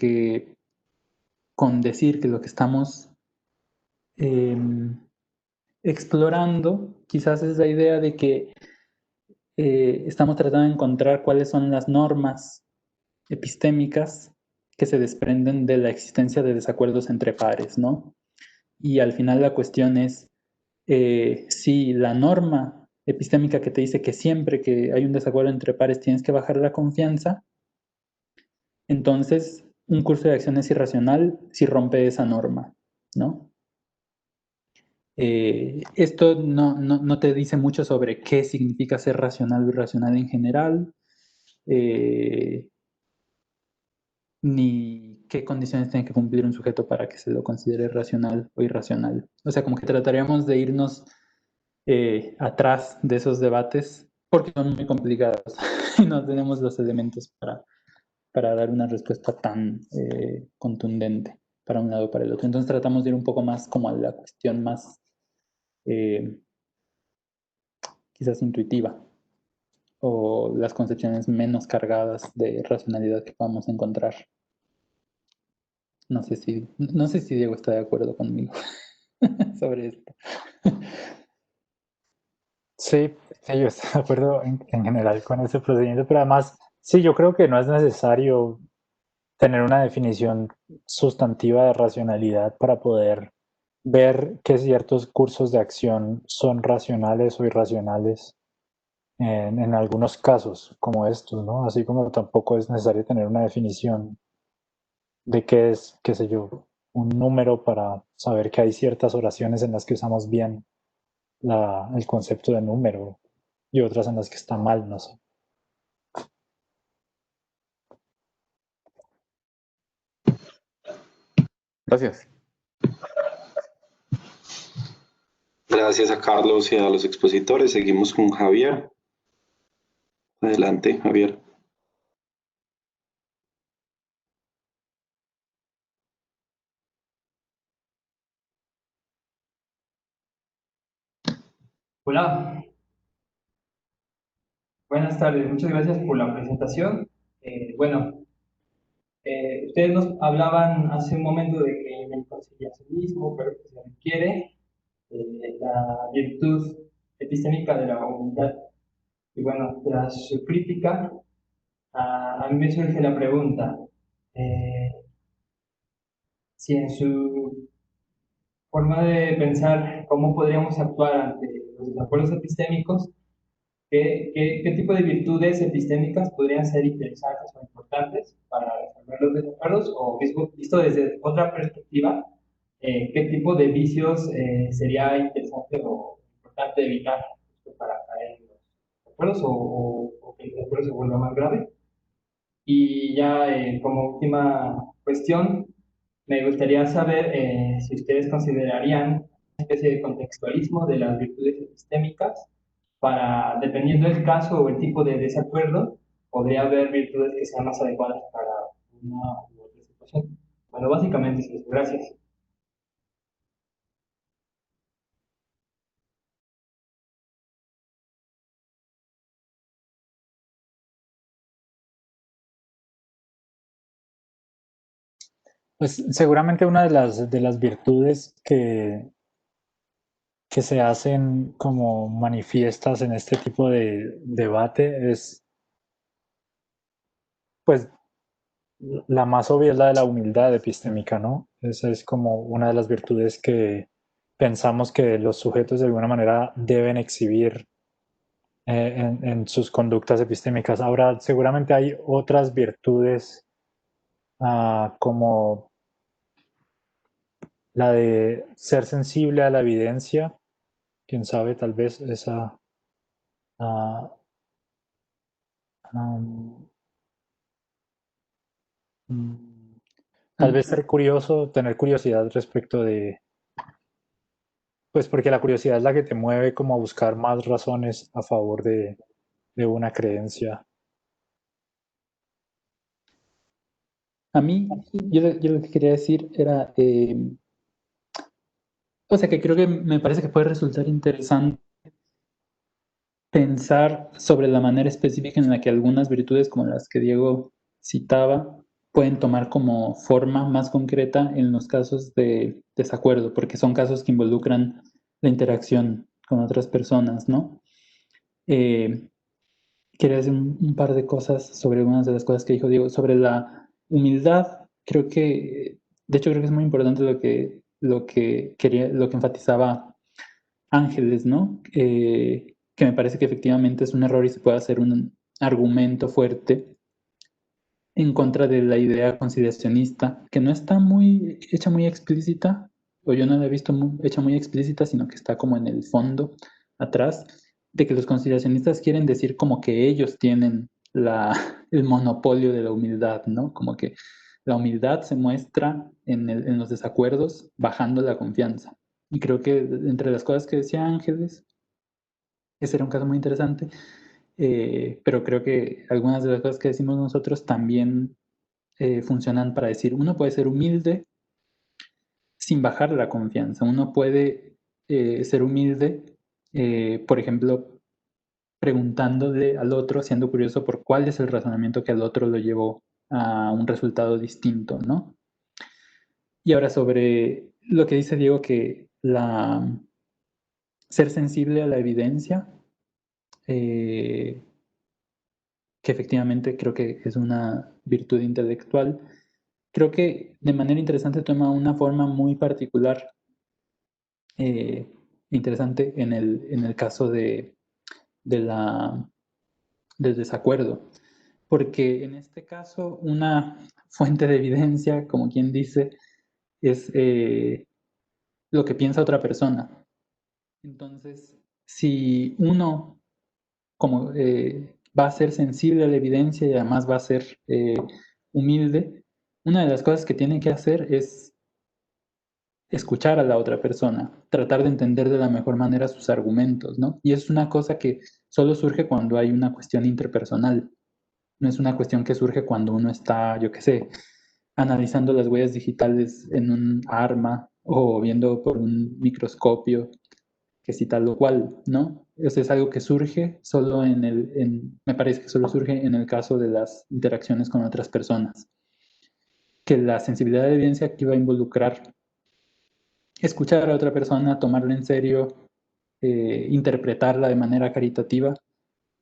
decir que lo que estamos explorando quizás es la idea de que estamos tratando de encontrar cuáles son las normas epistémicas que se desprenden de la existencia de desacuerdos entre pares, ¿no? Y al final la cuestión es si la norma epistémica que te dice que siempre que hay un desacuerdo entre pares tienes que bajar la confianza, entonces un curso de acción es irracional si rompe esa norma, ¿no? Esto no te dice mucho sobre qué significa ser racional o irracional en general, ni qué condiciones tiene que cumplir un sujeto para que se lo considere racional o irracional. O sea, como que trataríamos de irnos atrás de esos debates porque son muy complicados y no tenemos los elementos para dar una respuesta tan contundente para un lado o para el otro. Entonces tratamos de ir un poco más como a la cuestión más quizás intuitiva o las concepciones menos cargadas de racionalidad que podamos encontrar. No sé si Diego está de acuerdo conmigo sobre esto. Sí, yo estoy de acuerdo en general con ese procedimiento, pero además, sí, yo creo que no es necesario tener una definición sustantiva de racionalidad para poder ver que ciertos cursos de acción son racionales o irracionales en algunos casos como estos, ¿no? Así como tampoco es necesario tener una definición de qué es, qué sé yo, un número para saber que hay ciertas oraciones en las que usamos bien el concepto de número y otras en las que está mal, no sé. Gracias. Gracias a Carlos y a los expositores. Seguimos con Javier. Adelante, Javier. Hola, buenas tardes, muchas gracias por la presentación. Ustedes nos hablaban hace un momento de que en el conciliacionismo, pero que se requiere la virtud epistémica de la voluntad. Y bueno, tras su crítica, a mí me surge la pregunta, eh, si en su forma de pensar cómo podríamos actuar ante los desacuerdos epistémicos, ¿qué tipo de virtudes epistémicas podrían ser interesantes o importantes para resolver los desacuerdos? O visto desde otra perspectiva, ¿qué tipo de vicios sería interesante o importante evitar para caer en los desacuerdos o que el desacuerdo se vuelva más grave? Y ya como última cuestión, me gustaría saber si ustedes considerarían una especie de contextualismo de las virtudes epistémicas para, dependiendo del caso o el tipo de desacuerdo, podría haber virtudes que sean más adecuadas para una u otra situación. Bueno, básicamente es eso. Gracias. Pues seguramente una de las virtudes que se hacen como manifiestas en este tipo de debate es, pues, la más obvia es la de la humildad epistémica, ¿no? Esa es como una de las virtudes que pensamos que los sujetos de alguna manera deben exhibir en sus conductas epistémicas. Ahora, seguramente hay otras virtudes como la de ser sensible a la evidencia, quién sabe, tal vez esa... ah, tal vez ser curioso, tener curiosidad respecto de, pues porque la curiosidad es la que te mueve como a buscar más razones a favor de una creencia. A mí, yo lo que quería decir era, o sea, que creo que me parece que puede resultar interesante pensar sobre la manera específica en la que algunas virtudes, como las que Diego citaba, pueden tomar como forma más concreta en los casos de desacuerdo, porque son casos que involucran la interacción con otras personas, ¿no? Quería decir un par de cosas sobre algunas de las cosas que dijo Diego. Sobre la humildad, creo que, de hecho, creo que es muy importante lo que enfatizaba Ángeles, ¿no? Que me parece que efectivamente es un error y se puede hacer un argumento fuerte en contra de la idea conciliacionista, que no está hecha muy explícita, o yo no la he visto hecha muy explícita, sino que está como en el fondo, atrás, de que los conciliacionistas quieren decir como que ellos tienen el monopolio de la humildad, ¿no? Como que la humildad se muestra en los desacuerdos bajando la confianza. Y creo que entre las cosas que decía Ángeles, ese era un caso muy interesante, pero creo que algunas de las cosas que decimos nosotros también funcionan para decir, uno puede ser humilde sin bajar la confianza, uno puede ser humilde, por ejemplo, preguntándole al otro, siendo curioso por cuál es el razonamiento que al otro lo llevó a un resultado distinto, ¿no? Y ahora sobre lo que dice Diego, que ser sensible a la evidencia, que efectivamente creo que es una virtud intelectual, creo que de manera interesante toma una forma muy particular, interesante en el caso del desacuerdo. porque en este caso una fuente de evidencia, como quien dice, es lo que piensa otra persona. Entonces, si uno como va a ser sensible a la evidencia y además va a ser humilde, una de las cosas que tiene que hacer es escuchar a la otra persona, tratar de entender de la mejor manera sus argumentos, ¿no? Y es una cosa que solo surge cuando hay una cuestión interpersonal. No es una cuestión que surge cuando uno está, yo qué sé, analizando las huellas digitales en un arma o viendo por un microscopio, que si tal o cual, ¿no? Eso es algo que surge solo me parece que solo surge en el caso de las interacciones con otras personas. Que la sensibilidad de evidencia aquí va a involucrar escuchar a otra persona, tomarla en serio, interpretarla de manera caritativa,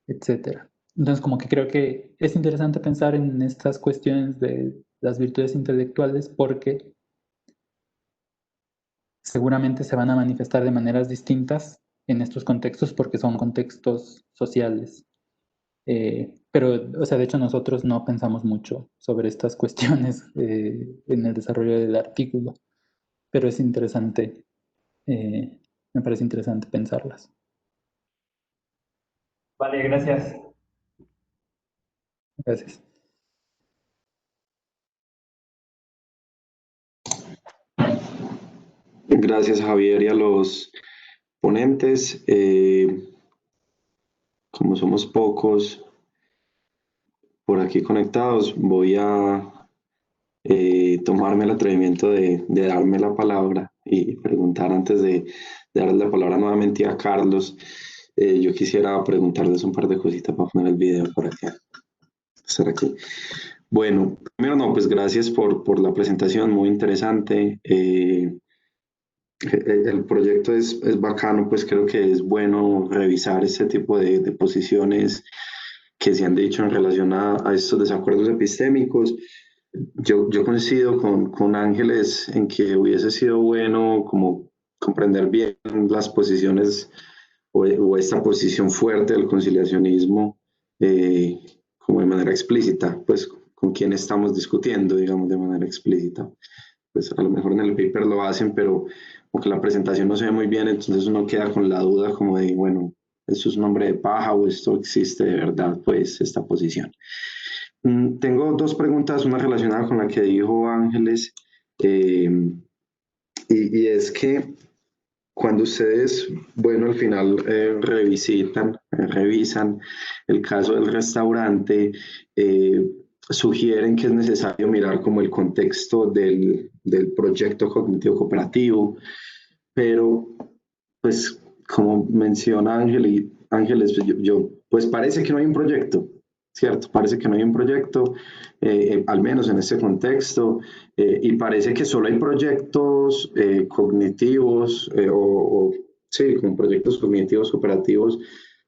etc. Entonces, como que creo que es interesante pensar en estas cuestiones de las virtudes intelectuales porque seguramente se van a manifestar de maneras distintas en estos contextos porque son contextos sociales. Pero, o sea, de hecho nosotros no pensamos mucho sobre estas cuestiones en el desarrollo del artículo, pero es interesante, me parece interesante pensarlas. Vale, gracias. Gracias. Gracias, Javier, y a los ponentes. Como somos pocos por aquí conectados, voy a tomarme el atrevimiento de darme la palabra y preguntar antes de darle la palabra nuevamente a Carlos. Yo quisiera preguntarles un par de cositas para poner el video por acá. Estar aquí. Bueno, primero no, pues gracias por la presentación, muy interesante. El proyecto es bacano, pues creo que es bueno revisar este tipo de posiciones que se han dicho en relación a estos desacuerdos epistémicos. Yo coincido con Ángeles en que hubiese sido bueno como comprender bien las posiciones o esta posición fuerte del conciliacionismo como de manera explícita, pues con quién estamos discutiendo, digamos, de manera explícita. Pues a lo mejor en el paper lo hacen, pero como que la presentación no se ve muy bien, entonces uno queda con la duda como de, bueno, ¿esto es un nombre de paja o esto existe de verdad, pues, esta posición? Tengo dos preguntas, una relacionada con la que dijo Ángeles, y es que cuando ustedes, bueno, al final revisan el caso del restaurante, sugieren que es necesario mirar como el contexto del proyecto cognitivo cooperativo, pero pues como menciona Ángeles, pues parece que no hay un proyecto, ¿cierto? Parece que no hay un proyecto, al menos en este contexto, y parece que solo hay proyectos cognitivos, sí, como proyectos cognitivos cooperativos,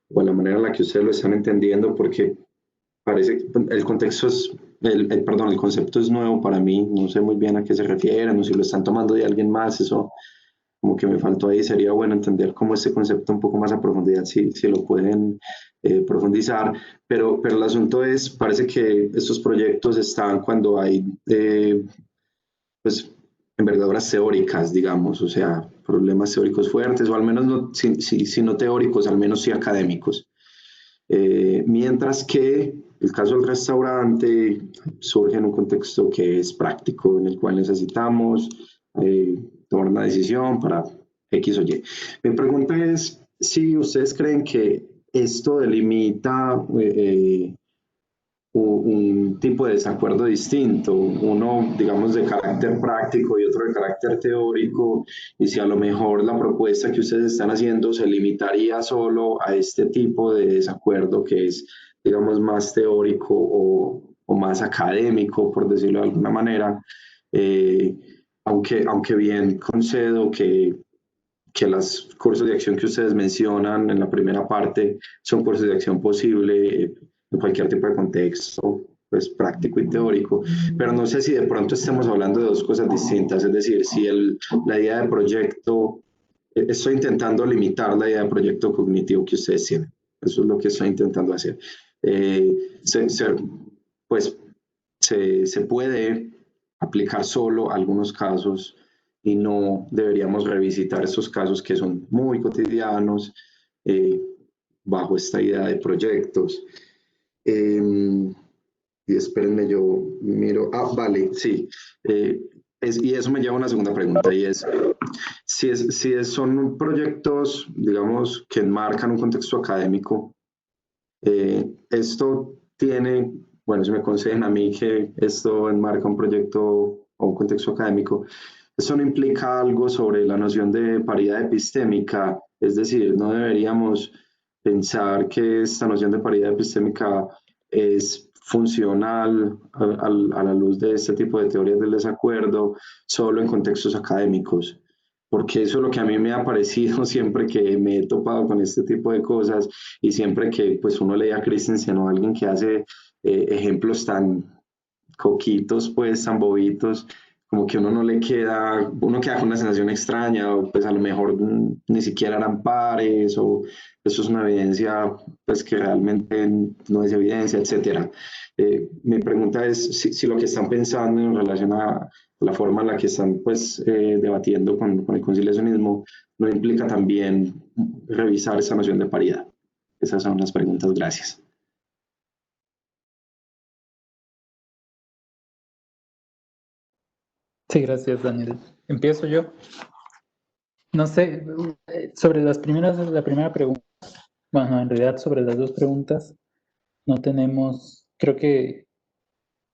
o la manera en la que ustedes lo están entendiendo, porque parece que el contexto es, perdón, el concepto es nuevo para mí, no sé muy bien a qué se refieren, o si lo están tomando de alguien más, eso como que me faltó ahí, sería bueno entender cómo este concepto un poco más a profundidad, si lo pueden profundizar, pero el asunto es, parece que estos proyectos están cuando hay, pues, envergaduras teóricas, digamos, o sea, problemas teóricos fuertes, o al menos no, si no teóricos, al menos sí académicos. Mientras que el caso del restaurante surge en un contexto que es práctico, en el cual necesitamos tomar una decisión para X o Y. Mi pregunta es si ustedes creen que esto delimita un tipo de desacuerdo distinto, uno, digamos, de carácter práctico y otro de carácter teórico, y si a lo mejor la propuesta que ustedes están haciendo se limitaría solo a este tipo de desacuerdo que es, digamos, más teórico o más académico, por decirlo de alguna manera, aunque bien concedo que los cursos de acción que ustedes mencionan en la primera parte son cursos de acción posible en cualquier tipo de contexto, pues práctico y teórico, pero no sé si de pronto estamos hablando de dos cosas distintas, es decir, si la idea de proyecto, estoy intentando limitar la idea de proyecto cognitivo que ustedes tienen, eso es lo que estoy intentando hacer. pues se puede aplicar solo a algunos casos y no deberíamos revisitar estos casos que son muy cotidianos bajo esta idea de proyectos. Y espérenme, yo miro. Ah, vale, sí. Y eso me lleva a una segunda pregunta, y es, son proyectos, digamos, que enmarcan un contexto académico, esto tiene, bueno, si me conceden a mí que esto enmarca un proyecto o un contexto académico, eso no implica algo sobre la noción de paridad epistémica, es decir, no deberíamos pensar que esta noción de paridad epistémica es funcional a la luz de este tipo de teorías del desacuerdo solo en contextos académicos, porque eso es lo que a mí me ha parecido siempre que me he topado con este tipo de cosas y siempre que pues uno lee a Christensen o a alguien que hace ejemplos tan coquitos, pues tan bobitos, como que uno no le queda, uno queda con una sensación extraña, o pues a lo mejor ni siquiera eran pares, o eso es una evidencia pues que realmente no es evidencia, etcétera. Mi pregunta es si lo que están pensando en relación a la forma en la que están pues debatiendo con el conciliacionismo no implica también revisar esa noción de paridad. Esas son las preguntas, gracias. Sí, gracias, Daniel. Empiezo yo. No sé, sobre la primera pregunta, bueno, en realidad sobre las dos preguntas, no tenemos, creo que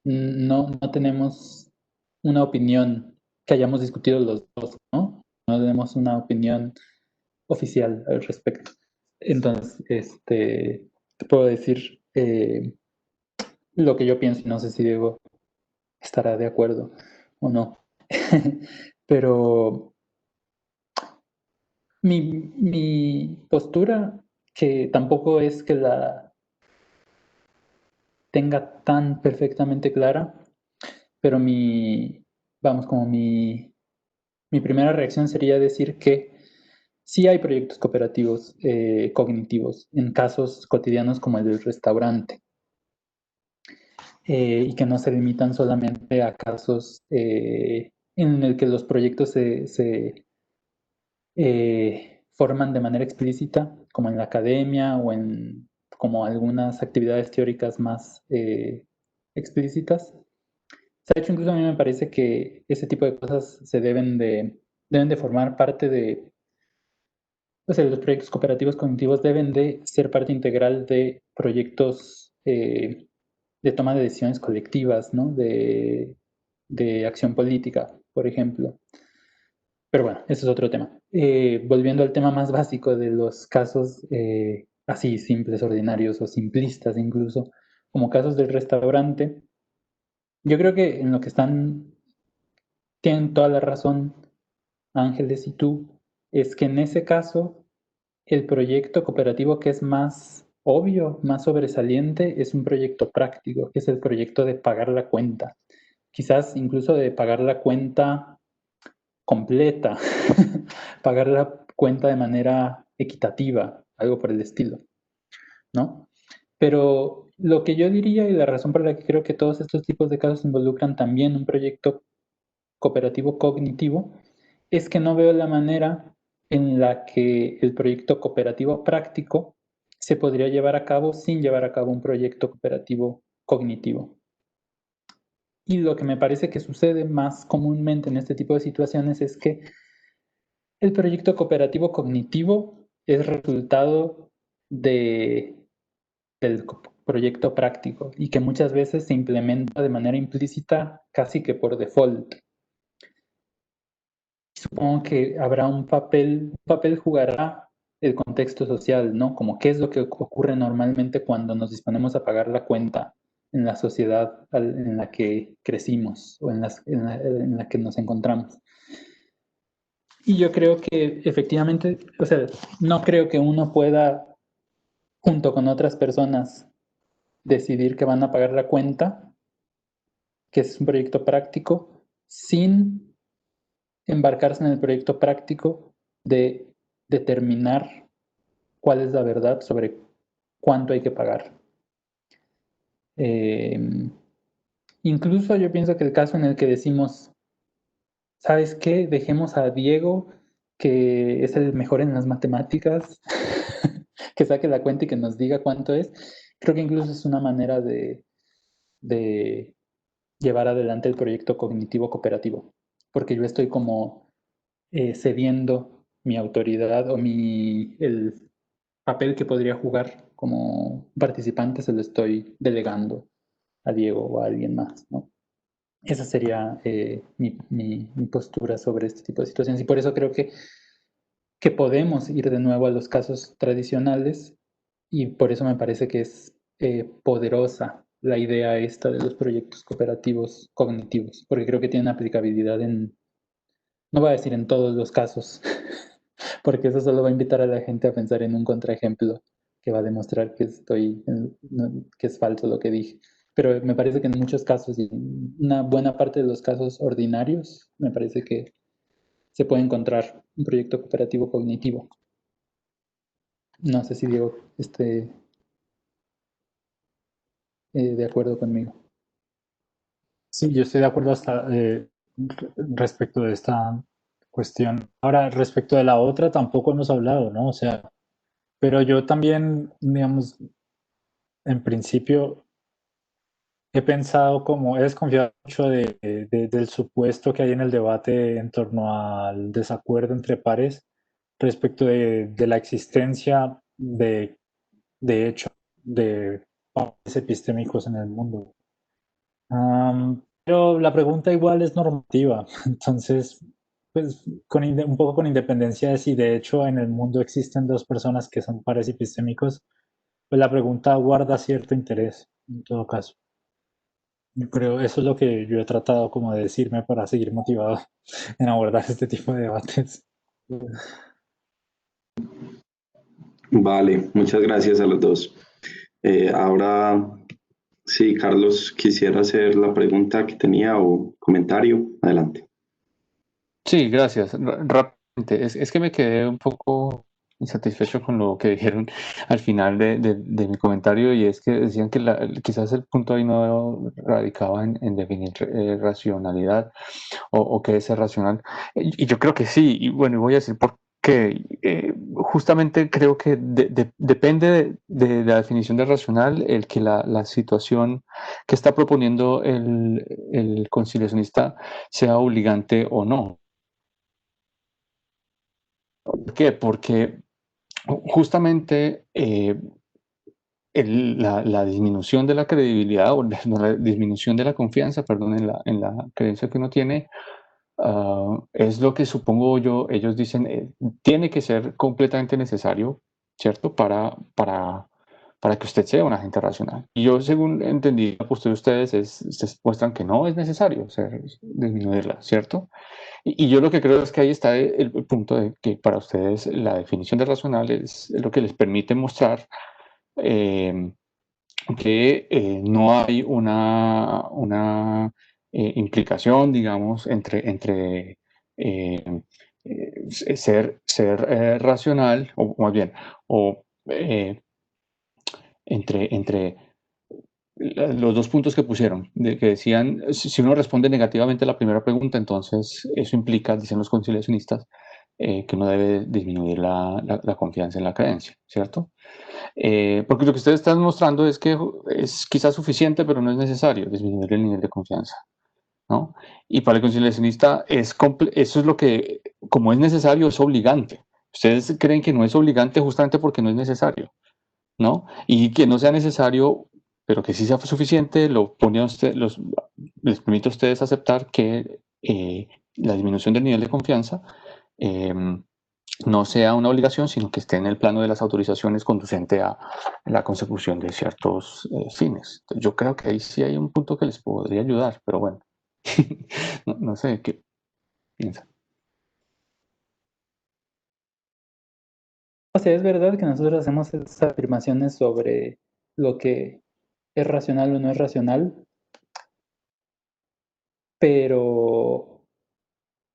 no tenemos una opinión que hayamos discutido los dos, ¿no? No tenemos una opinión oficial al respecto. Entonces, te puedo decir lo que yo pienso y no sé si Diego estará de acuerdo o no. Pero mi postura, que tampoco es que la tenga tan perfectamente clara, pero como mi primera reacción sería decir que sí hay proyectos cooperativos cognitivos en casos cotidianos como el del restaurante, y que no se limitan solamente a casos en el que los proyectos se forman de manera explícita, como en la academia o en como algunas actividades teóricas más explícitas. De hecho, incluso a mí me parece que ese tipo de cosas se deben de formar parte de, o sea, los proyectos cooperativos cognitivos deben de ser parte integral de proyectos de toma de decisiones colectivas, ¿no? De acción política, por ejemplo. Pero bueno, eso es otro tema. Volviendo al tema más básico de los casos así simples, ordinarios o simplistas incluso, como casos del restaurante, yo creo que en lo que tienen toda la razón Ángeles y tú, es que en ese caso el proyecto cooperativo que es más obvio, más sobresaliente, es un proyecto práctico, que es el proyecto de pagar la cuenta. Quizás incluso de pagar la cuenta completa, pagar la cuenta de manera equitativa, algo por el estilo, ¿no? Pero lo que yo diría y la razón por la que creo que todos estos tipos de casos involucran también un proyecto cooperativo cognitivo es que no veo la manera en la que el proyecto cooperativo práctico se podría llevar a cabo sin llevar a cabo un proyecto cooperativo cognitivo. Y lo que me parece que sucede más comúnmente en este tipo de situaciones es que el proyecto cooperativo cognitivo es resultado del proyecto práctico y que muchas veces se implementa de manera implícita casi que por default. Supongo que habrá un papel jugará el contexto social, ¿no? Como qué es lo que ocurre normalmente cuando nos disponemos a pagar la cuenta en la sociedad en la que crecimos o en la que nos encontramos. Y yo creo que efectivamente, o sea, no creo que uno pueda, junto con otras personas, decidir que van a pagar la cuenta, que es un proyecto práctico, sin embarcarse en el proyecto práctico de determinar cuál es la verdad sobre cuánto hay que pagar. incluso yo pienso que el caso en el que decimos, ¿sabes qué? Dejemos a Diego, que es el mejor en las matemáticas, que saque la cuenta y que nos diga cuánto es. Creo que incluso es una manera de llevar adelante el proyecto cognitivo cooperativo, porque yo estoy como cediendo mi autoridad o el papel que podría jugar como participante, se lo estoy delegando a Diego o a alguien más, ¿no? Esa sería mi postura sobre este tipo de situaciones. Y por eso creo que podemos ir de nuevo a los casos tradicionales y por eso me parece que es poderosa la idea esta de los proyectos cooperativos cognitivos, porque creo que tienen aplicabilidad no voy a decir en todos los casos, porque eso solo va a invitar a la gente a pensar en un contraejemplo que va a demostrar que que es falso lo que dije. Pero me parece que en muchos casos, y en una buena parte de los casos ordinarios, me parece que se puede encontrar un proyecto cooperativo cognitivo. No sé si Diego esté de acuerdo conmigo. Sí, yo estoy de acuerdo hasta respecto de esta cuestión. Ahora, respecto de la otra, tampoco hemos hablado, ¿no? O sea, pero yo también, digamos, en principio he pensado como, he desconfiado mucho del supuesto que hay en el debate en torno al desacuerdo entre pares respecto de la existencia de hecho de pares epistémicos en el mundo. Pero la pregunta igual es normativa, entonces, pues un poco con independencia de si de hecho en el mundo existen dos personas que son pares epistémicos, pues la pregunta guarda cierto interés en todo caso. Yo creo eso es lo que yo he tratado como de decirme para seguir motivado en abordar este tipo de debates. Vale, muchas gracias a los dos. Ahora, sí, Carlos, quisiera hacer la pregunta que tenía o comentario. Adelante. Sí, gracias. Rápidamente, es que me quedé un poco insatisfecho con lo que dijeron al final de mi comentario y es que decían que quizás el punto ahí no radicaba en definir racionalidad o qué es ser racional. Y yo creo que sí, y bueno, voy a decir por qué. Justamente creo que depende de la definición de racional el que la situación que está proponiendo el conciliacionista sea obligante o no. ¿Por qué? Porque justamente la disminución de la credibilidad o la disminución de la confianza, perdón, en la creencia que uno tiene, es lo que supongo yo, ellos dicen, tiene que ser completamente necesario, ¿cierto? Para que usted sea un agente racional. Y yo, según entendí la postura de ustedes muestran que no es necesario disminuirla, ¿cierto? Y yo lo que creo es que ahí está el punto de que para ustedes la definición de racional es lo que les permite mostrar que no hay una implicación, digamos, entre ser racional, o más bien, o entre los dos puntos que pusieron, que decían, si uno responde negativamente a la primera pregunta, entonces eso implica, dicen los conciliacionistas, que uno debe disminuir la confianza en la creencia, ¿cierto? Porque lo que ustedes están mostrando es que es quizás suficiente, pero no es necesario disminuir el nivel de confianza, ¿no? Y para el conciliacionista eso es lo que, como es necesario, es obligante. Ustedes creen que no es obligante justamente porque no es necesario, ¿no? Y que no sea necesario, pero que sí sea suficiente, lo pone a usted, les permite a ustedes aceptar que la disminución del nivel de confianza no sea una obligación, sino que esté en el plano de las autorizaciones conducente a la consecución de ciertos fines. Entonces, yo creo que ahí sí hay un punto que les podría ayudar, pero bueno, no sé qué piensan. O sea, es verdad que nosotros hacemos esas afirmaciones sobre lo que es racional o no es racional, pero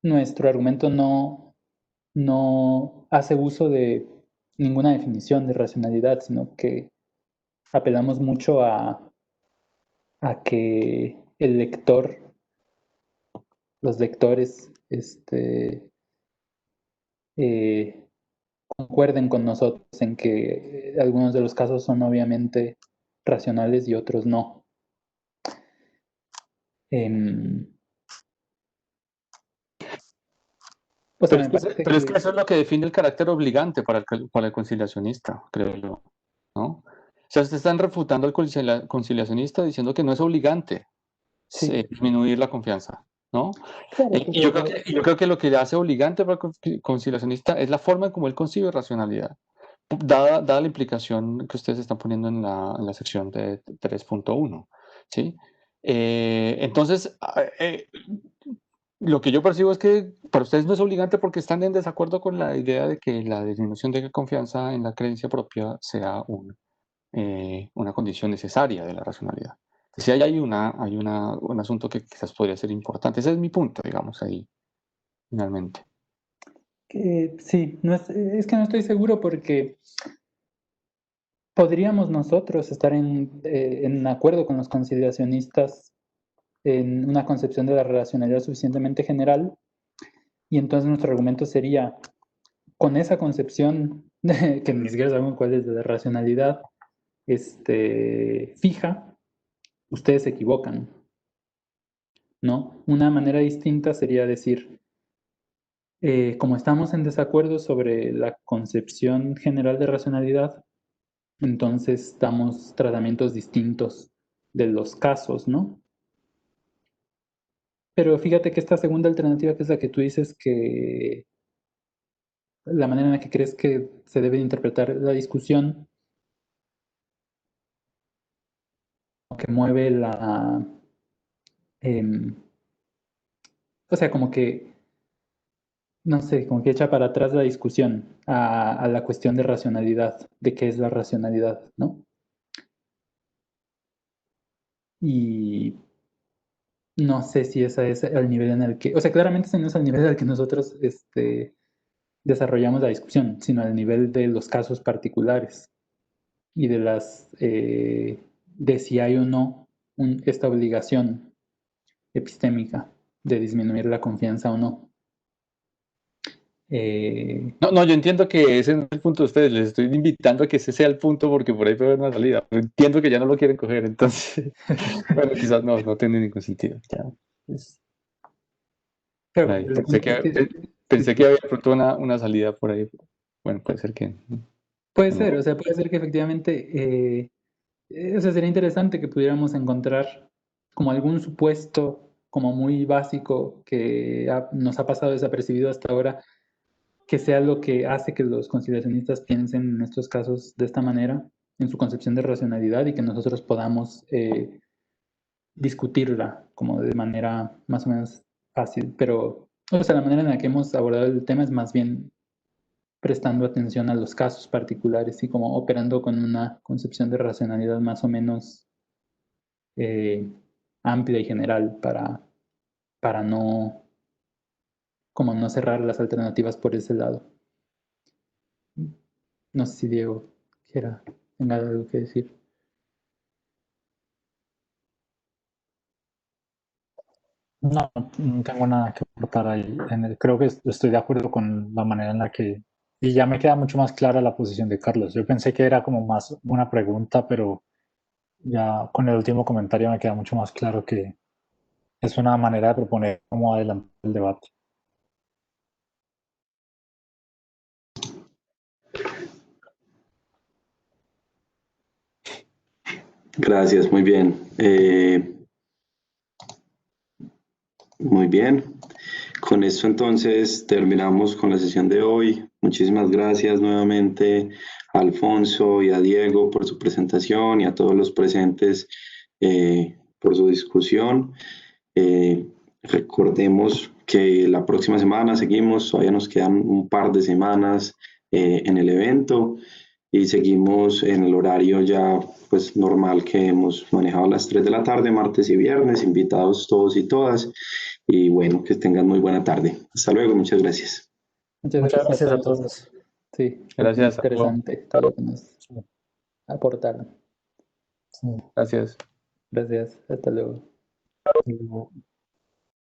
nuestro argumento no hace uso de ninguna definición de racionalidad, sino que apelamos mucho a que el lector, los lectores, concuerden con nosotros en que algunos de los casos son obviamente racionales y otros no. O sea, me parece Pero es que eso es lo que define el carácter obligante para el conciliacionista, creo yo, ¿no? O sea, ustedes están refutando al conciliacionista diciendo que no es obligante disminuir la confianza, ¿no? Claro, Y yo creo que lo que le hace obligante para el conciliacionista es la forma en cómo él concibe racionalidad, dada la implicación que ustedes están poniendo en la sección de 3.1, ¿sí? Entonces, lo que yo percibo es que para ustedes no es obligante porque están en desacuerdo con la idea de que la disminución de confianza en la creencia propia sea una condición necesaria de la racionalidad. Si hay un asunto que quizás podría ser importante. Ese es mi punto, digamos, ahí, finalmente. Sí, es que no estoy seguro porque podríamos nosotros estar en acuerdo con los conciliacionistas en una concepción de la racionalidad suficientemente general, y entonces nuestro argumento sería, con esa concepción, que ni siquiera sabemos cuál es de la racionalidad fija, ustedes se equivocan, ¿no? Una manera distinta sería decir, como estamos en desacuerdo sobre la concepción general de racionalidad, entonces damos tratamientos distintos de los casos, ¿no? Pero fíjate que esta segunda alternativa, que es la que tú dices, que la manera en la que crees que se debe interpretar la discusión, que mueve o sea, como que, no sé, como que echa para atrás la discusión a la cuestión de racionalidad, de qué es la racionalidad, ¿no? Y no sé si ese es el nivel en el que, o sea, claramente ese no es el nivel al que nosotros desarrollamos la discusión, sino al nivel de los casos particulares y de si hay o no esta obligación epistémica de disminuir la confianza o no. No, yo entiendo que ese no es el punto de ustedes. Les estoy invitando a que ese sea el punto porque por ahí puede haber una salida. Pero entiendo que ya no lo quieren coger, entonces, bueno, quizás no tiene ningún sentido. Ya, pues, Pero ahí. Pensé que había pronto una salida por ahí. Bueno, puede ser que... Puede ser, o sea, puede ser que efectivamente, o sea, sería interesante que pudiéramos encontrar como algún supuesto como muy básico que nos ha pasado desapercibido hasta ahora, que sea lo que hace que los conciliacionistas piensen en estos casos de esta manera, en su concepción de racionalidad, y que nosotros podamos discutirla como de manera más o menos fácil. Pero, o sea, la manera en la que hemos abordado el tema es más bien prestando atención a los casos particulares y como operando con una concepción de racionalidad más o menos amplia y general para no cerrar las alternativas por ese lado. No sé si Diego tenga algo que decir. No, no tengo nada que aportar ahí. Creo que estoy de acuerdo con la manera en la que... Y ya me queda mucho más clara la posición de Carlos. Yo pensé que era como más una pregunta, pero ya con el último comentario me queda mucho más claro que es una manera de proponer cómo adelantar el debate. Gracias, muy bien. Muy bien. Con esto entonces terminamos con la sesión de hoy. Muchísimas gracias nuevamente a Alfonso y a Diego por su presentación y a todos los presentes por su discusión. Recordemos que la próxima semana seguimos, todavía nos quedan un par de semanas en el evento y seguimos en el horario ya pues normal que hemos manejado a las 3 de la tarde, martes y viernes, invitados todos y todas. Y bueno, que tengan muy buena tarde. Hasta luego, muchas gracias. Muchas gracias a todos. Sí, Gracias. interesante todo lo que nos aportaron. Gracias. Gracias, hasta luego.